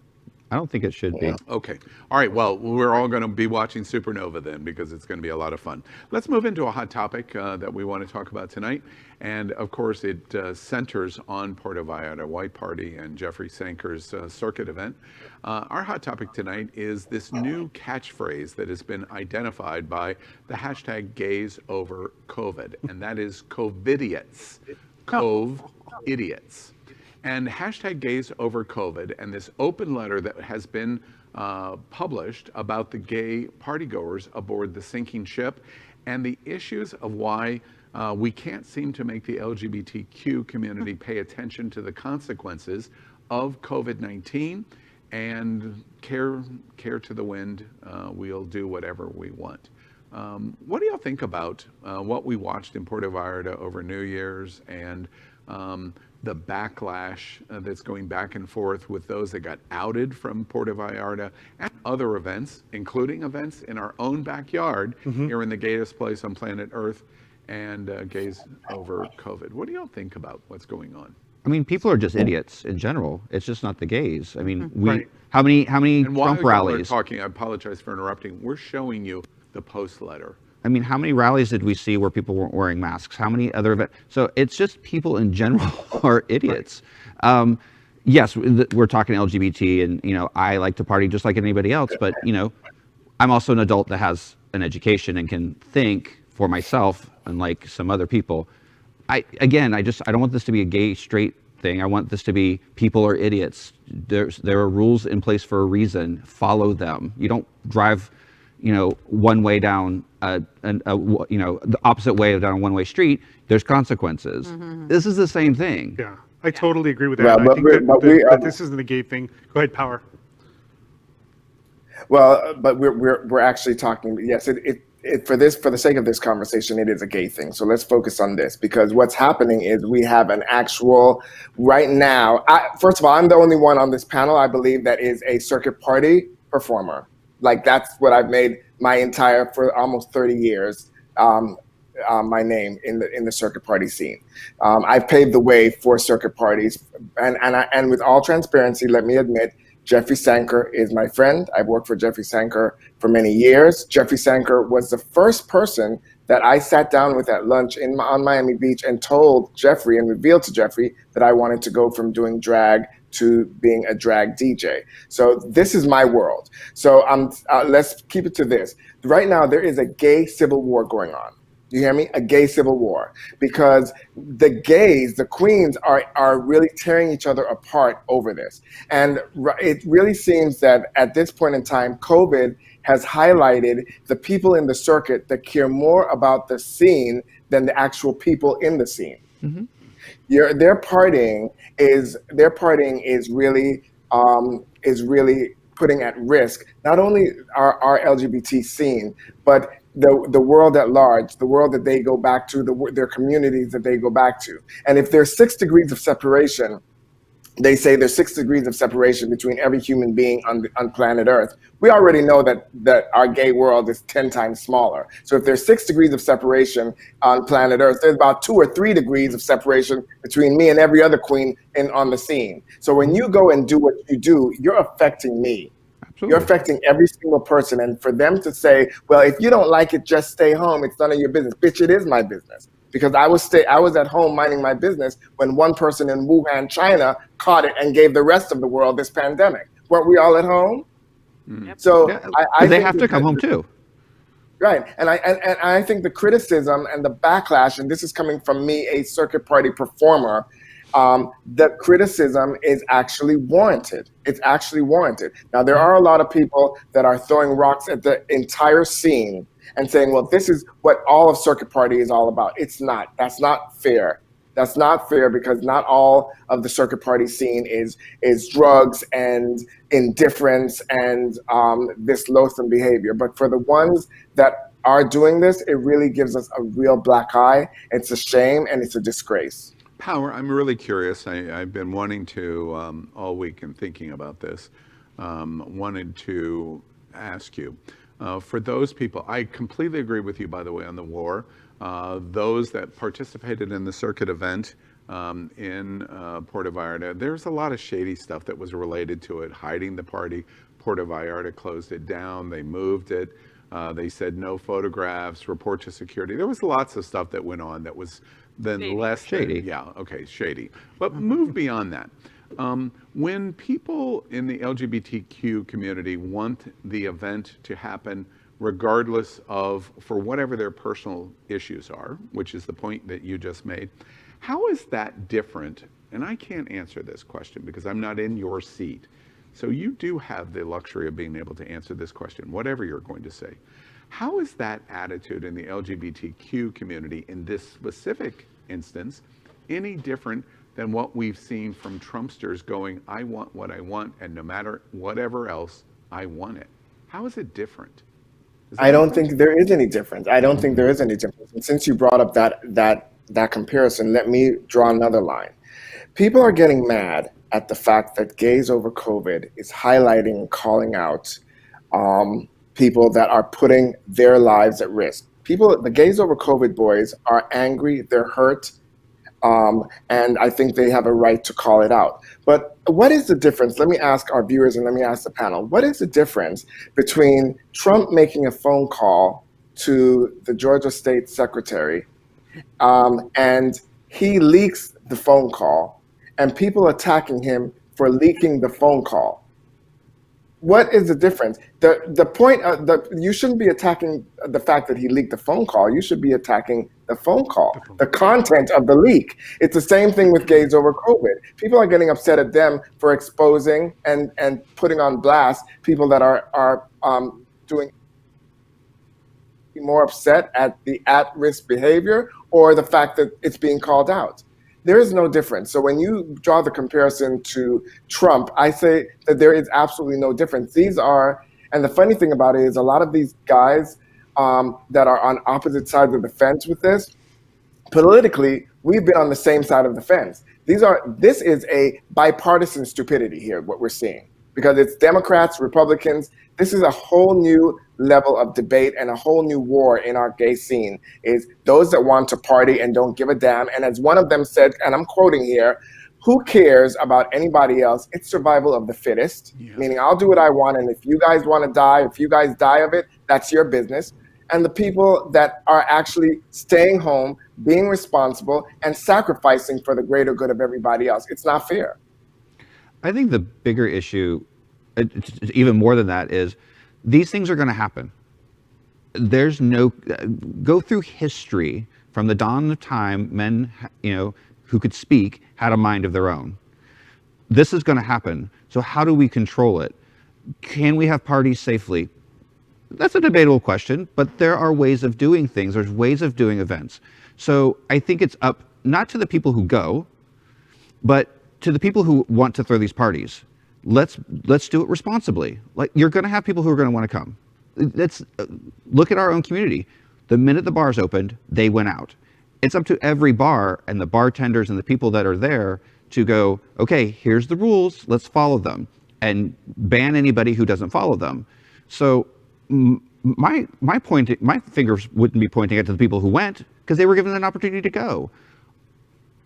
I don't think it should be. Okay. All right. Well, we're all going to be watching Supernova then, because it's going to be a lot of fun. Let's move into a hot topic that we want to talk about tonight. And of course, it centers on Puerto Vallarta White Party and Jeffrey Sanker's circuit event. Our hot topic tonight is this new catchphrase that has been identified by the hashtag Gays Over COVID, and that is COVIDiots. Cove idiots. And hashtag Gays Over COVID, and this open letter that has been published about the gay partygoers aboard the sinking ship, and the issues of why we can't seem to make the LGBTQ community pay attention to the consequences of COVID-19, and care to the wind, we'll do whatever we want. What do y'all think about what we watched in Puerto Vallarta over New Year's, and the backlash that's going back and forth with those that got outed from Puerto Vallarta and other events, including events in our own backyard here in the gayest place on planet Earth, and Gays Over COVID? What do y'all think about what's going on? I mean, people are just idiots in general. It's just not the gays. I mean, how many and Trump rallies? Talking, I apologize for interrupting. We're showing you the post letter. I mean, how many rallies did we see where people weren't wearing masks? How many other events? So it's just people in general are idiots. Right. Yes, we're talking LGBT, and I like to party just like anybody else. But I'm also an adult that has an education and can think for myself, unlike some other people. I don't want this to be a gay straight thing. I want this to be people are idiots. There are rules in place for a reason. Follow them. You don't drive one way down the opposite way down a one-way street. There's consequences. This is the same thing. Yeah. I totally agree with that. Well, I but think we're- that, but that, we, that this isn't a gay thing. Go ahead, Power. Well, but we're actually talking. Yes, for the sake of this conversation, it is a gay thing. So let's focus on this, because what's happening is we have an actual right now. First of all, I'm the only one on this panel, I believe, that is a circuit party performer. Like, that's what I've made for almost 30 years. My name in the circuit party scene. I've paved the way for circuit parties, and with all transparency, let me admit, Jeffrey Sanker is my friend. I've worked for Jeffrey Sanker for many years. Jeffrey Sanker was the first person that I sat down with at lunch on Miami Beach and told Jeffrey and revealed to Jeffrey that I wanted to go from doing drag to being a drag DJ. So this is my world. So let's keep it to this. Right now, there is a gay civil war going on. You hear me? A gay civil war, because the gays, the queens, are really tearing each other apart over this. And it really seems that at this point in time, COVID has highlighted the people in the circuit that care more about the scene than the actual people in the scene. Mm-hmm. Their partying is really putting at risk not only our LGBT scene, but the world at large, the world that they go back to, their communities that they go back to. And if there's 6 degrees of separation, they say there's 6 degrees of separation between every human being on planet Earth. We already know that our gay world is 10 times smaller. So if there's 6 degrees of separation on planet Earth, there's about 2 or 3 degrees of separation between me and every other queen on the scene. So when you go and do what you do, you're affecting me. Absolutely. You're affecting every single person. And for them to say, well, if you don't like it, just stay home. It's none of your business. Bitch, it is my business. Because I was at home minding my business when one person in Wuhan, China, caught it and gave the rest of the world this pandemic. Weren't we all at home? Mm. So yeah, I they think have to come home too. Right. And I think the criticism and the backlash, and this is coming from me, a circuit party performer, the criticism is actually warranted. It's actually warranted. Now, there are a lot of people that are throwing rocks at the entire scene and saying, well, this is what all of circuit party is all about. It's not. That's not fair. That's not fair, because not all of the circuit party scene is drugs and indifference and this loathsome behavior. But for the ones that are doing this, it really gives us a real black eye. It's a shame and it's a disgrace. Power, I'm really curious. I've been wanting to, all week and thinking about this, wanted to ask you. For those people, I completely agree with you, by the way, on the war. Those that participated in the circuit event in Puerto Vallarta, there's a lot of shady stuff that was related to it, hiding the party. Puerto Vallarta closed it down. They moved it. They said no photographs, report to security. There was lots of stuff that went on that was then Shady. less Shady. Than, yeah, okay, shady. But move beyond that. When people in the LGBTQ community want the event to happen regardless of, for whatever their personal issues are, which is the point that you just made, how is that different? And I can't answer this question because I'm not in your seat. So you do have the luxury of being able to answer this question, whatever you're going to say. How is that attitude in the LGBTQ community in this specific instance any different than what we've seen from Trumpsters going, I want what I want, and no matter whatever else, I want it? How is it different? I don't think there is any difference. I don't think there is any difference. And since you brought up that comparison, let me draw another line. People are getting mad at the fact that Gays Over COVID is highlighting and calling out people that are putting their lives at risk. The Gays Over COVID boys are angry, they're hurt, and I think they have a right to call it out. But what is the difference? Let me ask our viewers and let me ask the panel. What is the difference between Trump making a phone call to the Georgia State Secretary and he leaks the phone call and people attacking him for leaking the phone call? What is the difference? The point, you shouldn't be attacking the fact that he leaked the phone call. You should be attacking the phone call, the content of the leak. It's the same thing with Gays Over COVID. People are getting upset at them for exposing and putting on blast people that are doing more upset at the at-risk behavior or the fact that it's being called out. There is no difference. So when you draw the comparison to Trump, I say that there is absolutely no difference. These are, and the funny thing about it is a lot of these guys that are on opposite sides of the fence with this, politically, we've been on the same side of the fence. This is a bipartisan stupidity here, what we're seeing, because it's Democrats, Republicans. This is a whole new level of debate and a whole new war in our gay scene, is those that want to party and don't give a damn. And as one of them said, and I'm quoting here, who cares about anybody else? It's survival of the fittest, meaning I'll do what I want. And if you guys want to die, if you guys die of it, that's your business. And the people that are actually staying home, being responsible, and sacrificing for the greater good of everybody else. It's not fair. I think the bigger issue, even more than that, is these things are going to happen. There's no, go through history from the dawn of time, men, who could speak had a mind of their own. This is going to happen. So how do we control it? Can we have parties safely? That's a debatable question, but there are ways of doing things. There's ways of doing events. So I think it's up not to the people who go, but to the people who want to throw these parties. Let's do it responsibly. Like, you're going to have people who are going to want to come. Let's look at our own community. The minute the bars opened, they went out. It's up to every bar and the bartenders and the people that are there to go, okay, here's the rules, let's follow them, and ban anybody who doesn't follow them. So my fingers wouldn't be pointing at the people who went, because they were given an opportunity to go.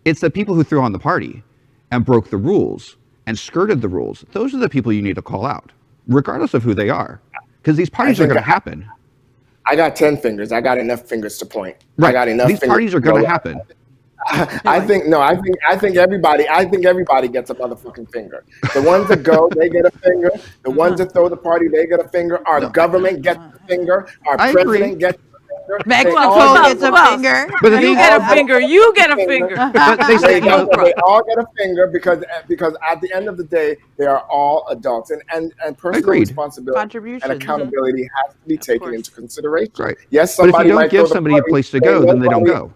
It's the people who threw on the party and broke the rules and skirted the rules. Those are the people you need to call out, regardless of who they are, because these parties are going to happen. I got 10 fingers. I got enough fingers to point. Right. I got enough. These parties are going to happen. I think everybody gets a motherfucking finger. The ones that go, they get a finger. The ones that throw the party, they get a finger. Our government gets a finger. Our president gets a finger. Mexico gets a finger. But you get a finger. You get a finger. But they say, they all get a finger because at the end of the day, they are all adults, and personal responsibility and accountability has to be taken into consideration. Right. Yes, but if you don't might give somebody a place to go, then they don't go.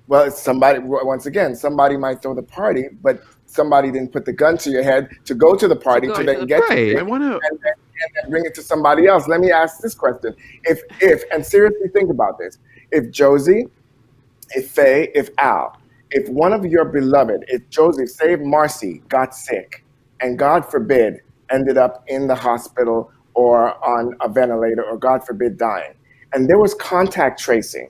Well, it's somebody, once again, somebody might throw the party, but somebody didn't put the gun to your head to go to the party to then get to it and bring it to somebody else. Let me ask this question. If and seriously think about this, if Josie, if Faye, if Al, if one of your beloved, if Josie, say if Marcy got sick and God forbid ended up in the hospital or on a ventilator or God forbid dying, and there was contact tracing,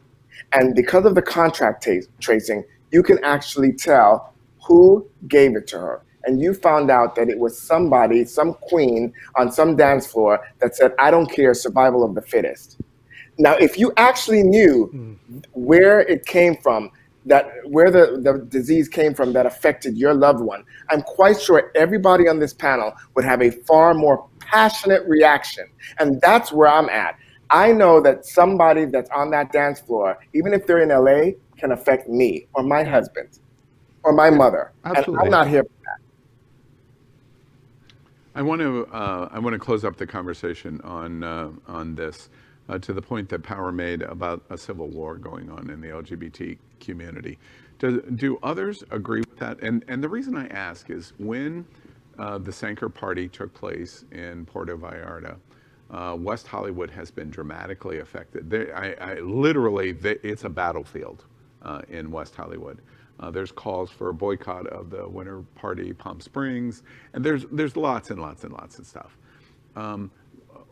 and because of the contact tracing, you can actually tell who gave it to her. And you found out that it was somebody, some queen on some dance floor that said, I don't care, survival of the fittest. Now, if you actually knew where it came from, where the disease came from that affected your loved one, I'm quite sure everybody on this panel would have a far more passionate reaction. And that's where I'm at. I know that somebody that's on that dance floor, even if they're in LA, can affect me or my husband or my mother. Absolutely. And I'm not here for that. I want to close up the conversation on this to the point that Power made about a civil war going on in the LGBT community. Do others agree with that? And the reason I ask is when the Sanker Party took place in Puerto Vallarta, West Hollywood has been dramatically affected. Literally, it's a battlefield in West Hollywood. There's calls for a boycott of the Winter Party, Palm Springs, and there's lots and lots and lots of stuff.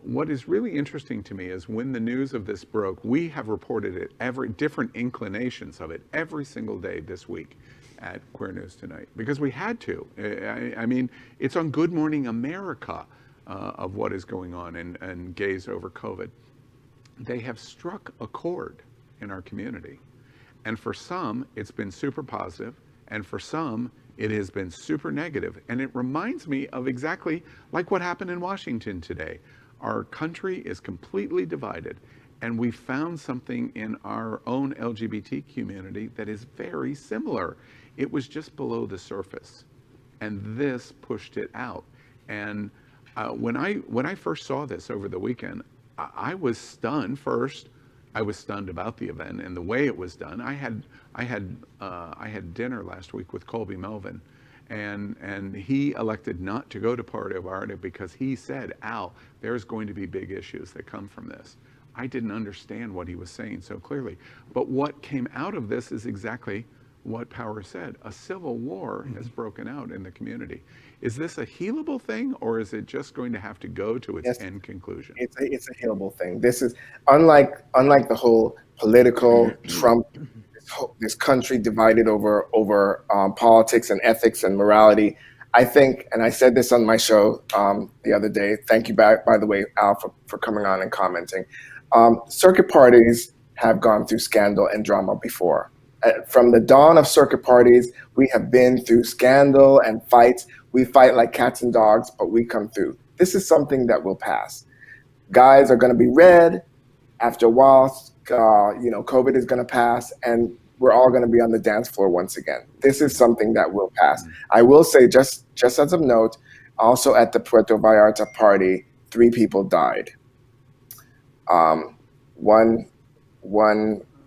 What is really interesting to me is when the news of this broke, we have reported it, different inclinations of it every single day this week at Queer News Tonight, because we had to. I mean, it's on Good Morning America of what is going on and gays over COVID. They have struck a chord in our community. And for some, it's been super positive, and for some, it has been super negative. And it reminds me of exactly like what happened in Washington today. Our country is completely divided, and we found something in our own LGBT community that is very similar. It was just below the surface, and this pushed it out. And when I first saw this over the weekend, I was stunned first. I was stunned about the event and the way it was done. I had dinner last week with Colby Melvin, and he elected not to go to Puerto Vallarta because he said, Al, there's going to be big issues that come from this. I didn't understand what he was saying so clearly. But what came out of this is exactly what Power said. A civil war has broken out in the community. Is this a healable thing, or is it just going to have to go to its end conclusion? It's a healable thing. This is unlike the whole political Trump, this country divided over politics and ethics and morality. I think, and I said this on my show the other day. Thank you, by the way, Al, for coming on and commenting. Circuit parties have gone through scandal and drama before. From the dawn of circuit parties, we have been through scandal and fights. We fight like cats and dogs, but we come through. This is something that will pass. Guys are going to be red. After a while, COVID is going to pass, and we're all going to be on the dance floor once again. This is something that will pass. I will say, just as a note, also at the Puerto Vallarta party, 3 people died. One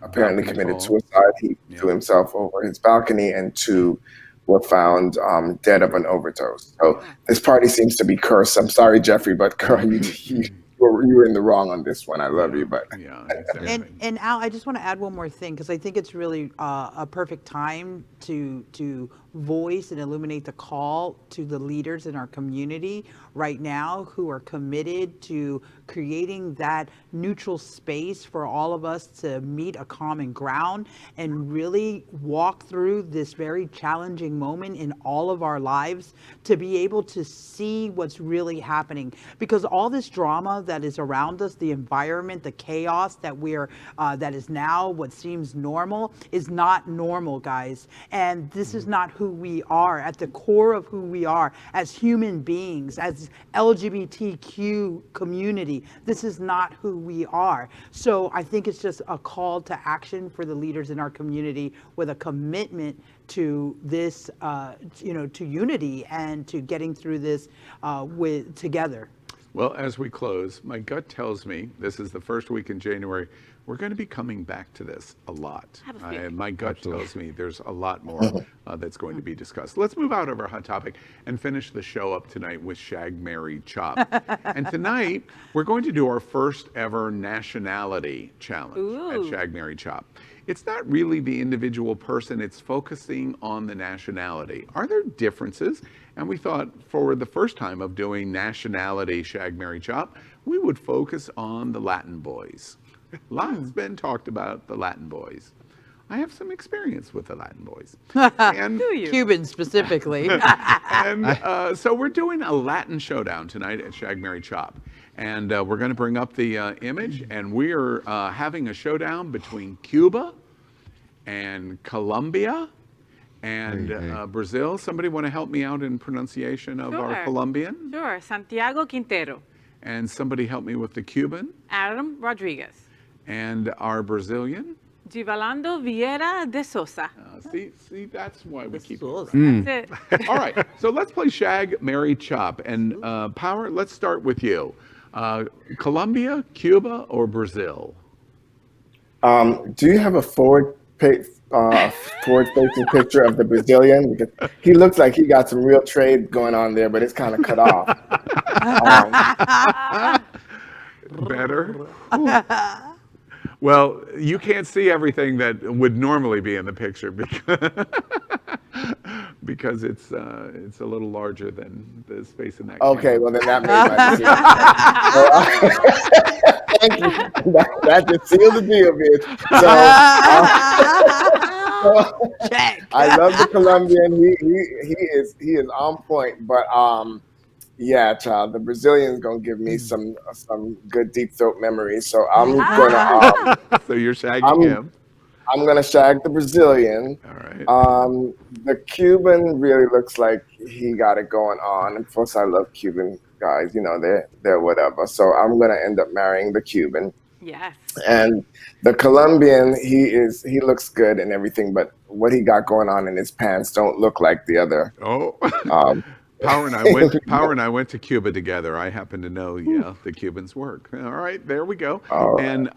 apparently committed suicide. He threw himself over his balcony, and 2 were found dead of an overdose. So this party seems to be cursed. I'm sorry, Jeffrey, but girl, you were in the wrong on this one. I love you, but and Al, I just want to add one more thing, because I think it's really a perfect time to voice and illuminate the call to the leaders in our community right now who are committed to creating that neutral space for all of us to meet a common ground and really walk through this very challenging moment in all of our lives to be able to see what's really happening. Because all this drama that is around us, the environment, the chaos that that is now what seems normal is not normal, guys. And this is not who we are. At the core of who we are as human beings, as LGBTQ community, this is not who we are. So I think it's just a call to action for the leaders in our community with a commitment to this, to unity and to getting through this together. Well, as we close, my gut tells me this is the first week in January. We're going to be coming back to this a lot. My gut tells me there's a lot more that's going to be discussed. Let's move out of our hot topic and finish the show up tonight with Shag, Marry, Chop. And tonight, we're going to do our first ever nationality challenge at Shag, Marry, Chop. It's not really the individual person, it's focusing on the nationality. Are there differences? And we thought for the first time of doing nationality Shag, Marry, Chop, we would focus on the Latin boys. Lots been talked about the Latin boys. I have some experience with the Latin boys. And Cuban specifically. And so we're doing a Latin showdown tonight at Shag, Marry, Chop. And we're going to bring up the image, and we're having a showdown between Cuba and Colombia and Brazil. Somebody want to help me out in pronunciation of our Colombian? Sure, Santiago Quintero. And somebody help me with the Cuban? Adam Rodriguez. And our Brazilian? Givalando Vieira de Sousa. See, that's why we keep That's it. All right, so let's play Shag, Marry, Chop. And Power, let's start with you. Colombia, Cuba, or Brazil? Do you have a forward-facing picture of the Brazilian? Because he looks like he got some real trade going on there, but it's kind of cut off. Better? Well, you can't see everything that would normally be in the picture because it's a little larger than the space in that. Okay, well then that made my decision. Thank you. That just sealed the deal, bitch. I love the Colombian. He is on point, but yeah, child, the Brazilian's gonna give me some good deep throat memories. So I'm gonna. So you're shagging him. I'm gonna shag the Brazilian. All right. The Cuban really looks like he got it going on. And plus, I love Cuban guys. You know, they're whatever. So I'm gonna end up marrying the Cuban. Yes. And the Colombian, he looks good and everything, but what he got going on in his pants don't look like the other. Power and I went to Cuba together. I happen to know, the Cubans work. All right, there we go. And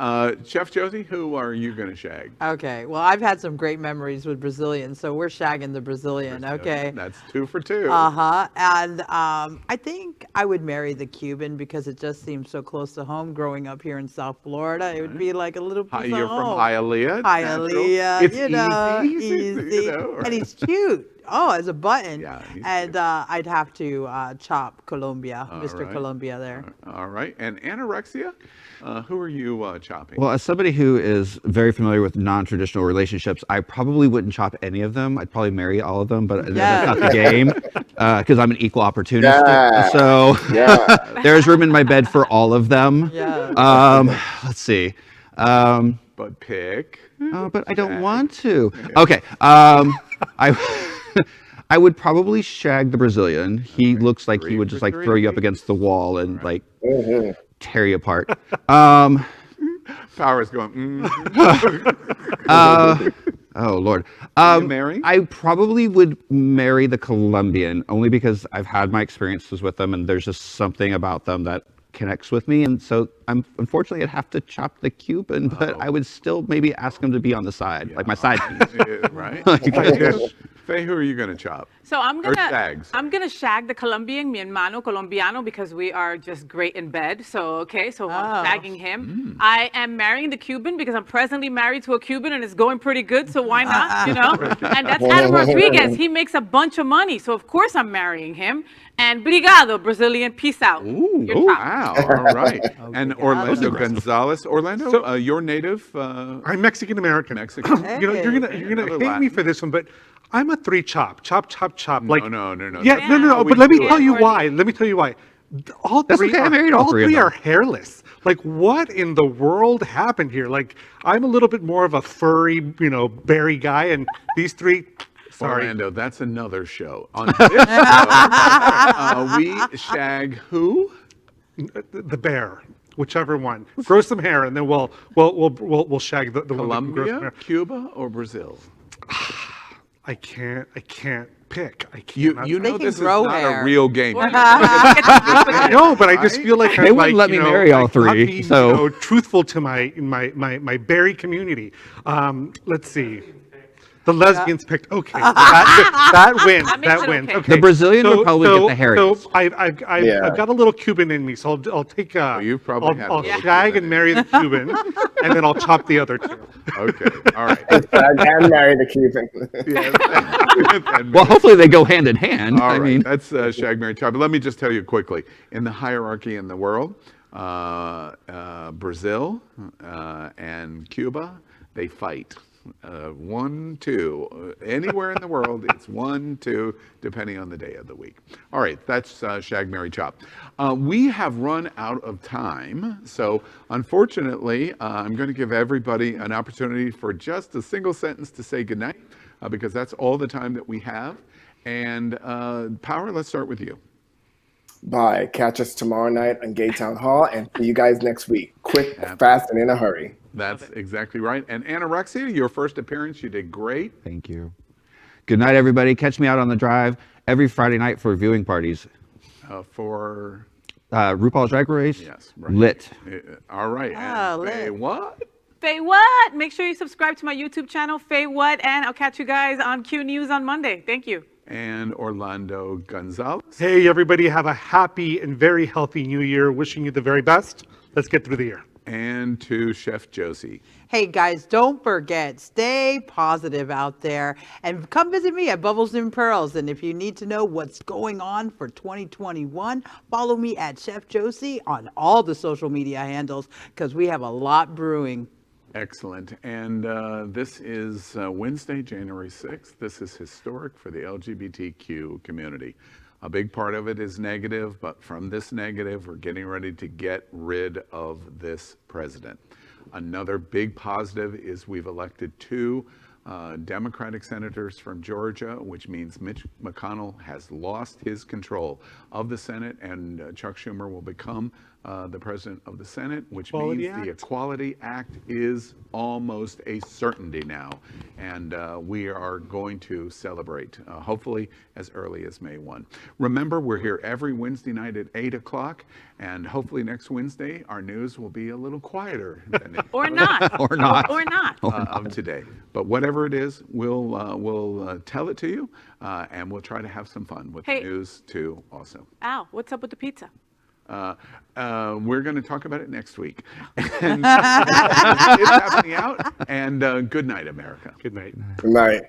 Chef Josie, who are you going to shag? Okay, well, I've had some great memories with Brazilians, so we're shagging the Brazilian, okay? That's 2 for 2. Uh-huh, and I think I would marry the Cuban because it just seems so close to home. Growing up here in South Florida, it would be like a little piece of home. You're from Hialeah? Hialeah, it's easy. right? And he's cute. Oh, as a button. Yeah, and I'd have to chop Colombia, Mr. right. Colombia there. All right. And anorexia, who are you chopping? Well, as somebody who is very familiar with non-traditional relationships, I probably wouldn't chop any of them. I'd probably marry all of them, but that's not the game because I'm an equal opportunist. Yeah. So there's room in my bed for all of them. Yeah. Let's see. But pick. But I don't want to. Okay. I would probably shag the Brazilian. He looks like he would just like throw you up against the wall and like tear you apart. Power's going. Oh Lord. Marry? I probably would marry the Colombian only because I've had my experiences with them and there's just something about them that connects with me, and so unfortunately I'd have to chop the Cuban, but I would still maybe ask him to be on the side, like my side piece. Right. Faye, who are you going to chop? So I'm gonna shag the Colombian, mi hermano colombiano, because we are just great in bed. So I'm shagging him. I am marrying the Cuban because I'm presently married to a Cuban and it's going pretty good. So why not? And that's Adam Rodriguez. He makes a bunch of money, so of course I'm marrying him. And brigado, Brazilian, peace out. Wow! All right. And Orlando Gonzalez. Orlando, you're native. I'm Mexican American. Mexican. You're gonna hate me for this one, but I'm a 3 chop. Chop. No. Yeah, no. But let me tell you why. All three are hairless. Like, what in the world happened here? Like, I'm a little bit more of a furry, berry guy, and these 3. Sorry. Orlando, that's another show. On this show, we shag who? The bear, whichever one. Grow some hair, and then we'll shag the Colombia, Cuba, or Brazil? I can't pick. You know this is not a real game. I know, but I just feel like they wouldn't let me marry all 3. Being, so truthful to my berry community. Let's see. The lesbians picked. Okay, that wins. That wins. Okay. The Brazilian would probably get the hairiest. So I've got a little Cuban in me, so I'll take. I'll shag and marry the Cuban, and then I'll chop the other 2. Okay, all right. And marry the Cuban. Well, hopefully they go hand in hand. All right, that's shag, marry, chop. But let me just tell you quickly: in the hierarchy in the world, Brazil and Cuba, they fight. 1, 2. Anywhere in the world, it's 1, 2, depending on the day of the week. All right, that's shag, marry, chop. We have run out of time, so unfortunately, I'm going to give everybody an opportunity for just a single sentence to say goodnight, because that's all the time that we have. And Power, let's start with you. Bye. Catch us tomorrow night on Gay Town Hall, and see you guys next week. Quick, fast, and in a hurry. That's exactly right. And Anorexia, your first appearance, you did great. Thank you. Good night, everybody. Catch me out on the drive every Friday night for viewing parties. For RuPaul's Drag Race. Yes. Right. Lit. All right. And Faye, what? Faye What? Make sure you subscribe to my YouTube channel, Faye What, and I'll catch you guys on Q News on Monday. Thank you. And Orlando Gonzalez. Hey, everybody, have a happy and very healthy new year. Wishing you the very best. Let's get through the year. And to Chef Josie. Hey guys, don't forget, stay positive out there and come visit me at Bubbles and Pearls. And if you need to know what's going on for 2021, follow me at Chef Josie on all the social media handles because we have a lot brewing. Excellent. And this is Wednesday, January 6th. This is historic for the LGBTQ community. A big part of it is negative, but from this negative, we're getting ready to get rid of this president. Another big positive is we've elected 2 Democratic senators from Georgia, which means Mitch McConnell has lost his control of the Senate, and Chuck Schumer will become the President of the Senate, which Equality means the Act. Equality Act is almost a certainty now. And we are going to celebrate, hopefully as early as May 1. Remember, we're here every Wednesday night at 8 o'clock, and hopefully next Wednesday our news will be a little quieter than it Or not. Or not. Or not. of today. But whatever it is, we'll tell it to you, and we'll try to have some fun with Hey. the news too also. Al, what's up with the pizza? We're going to talk about it next week. And it's happening out, and good night, America. Good night. Good night.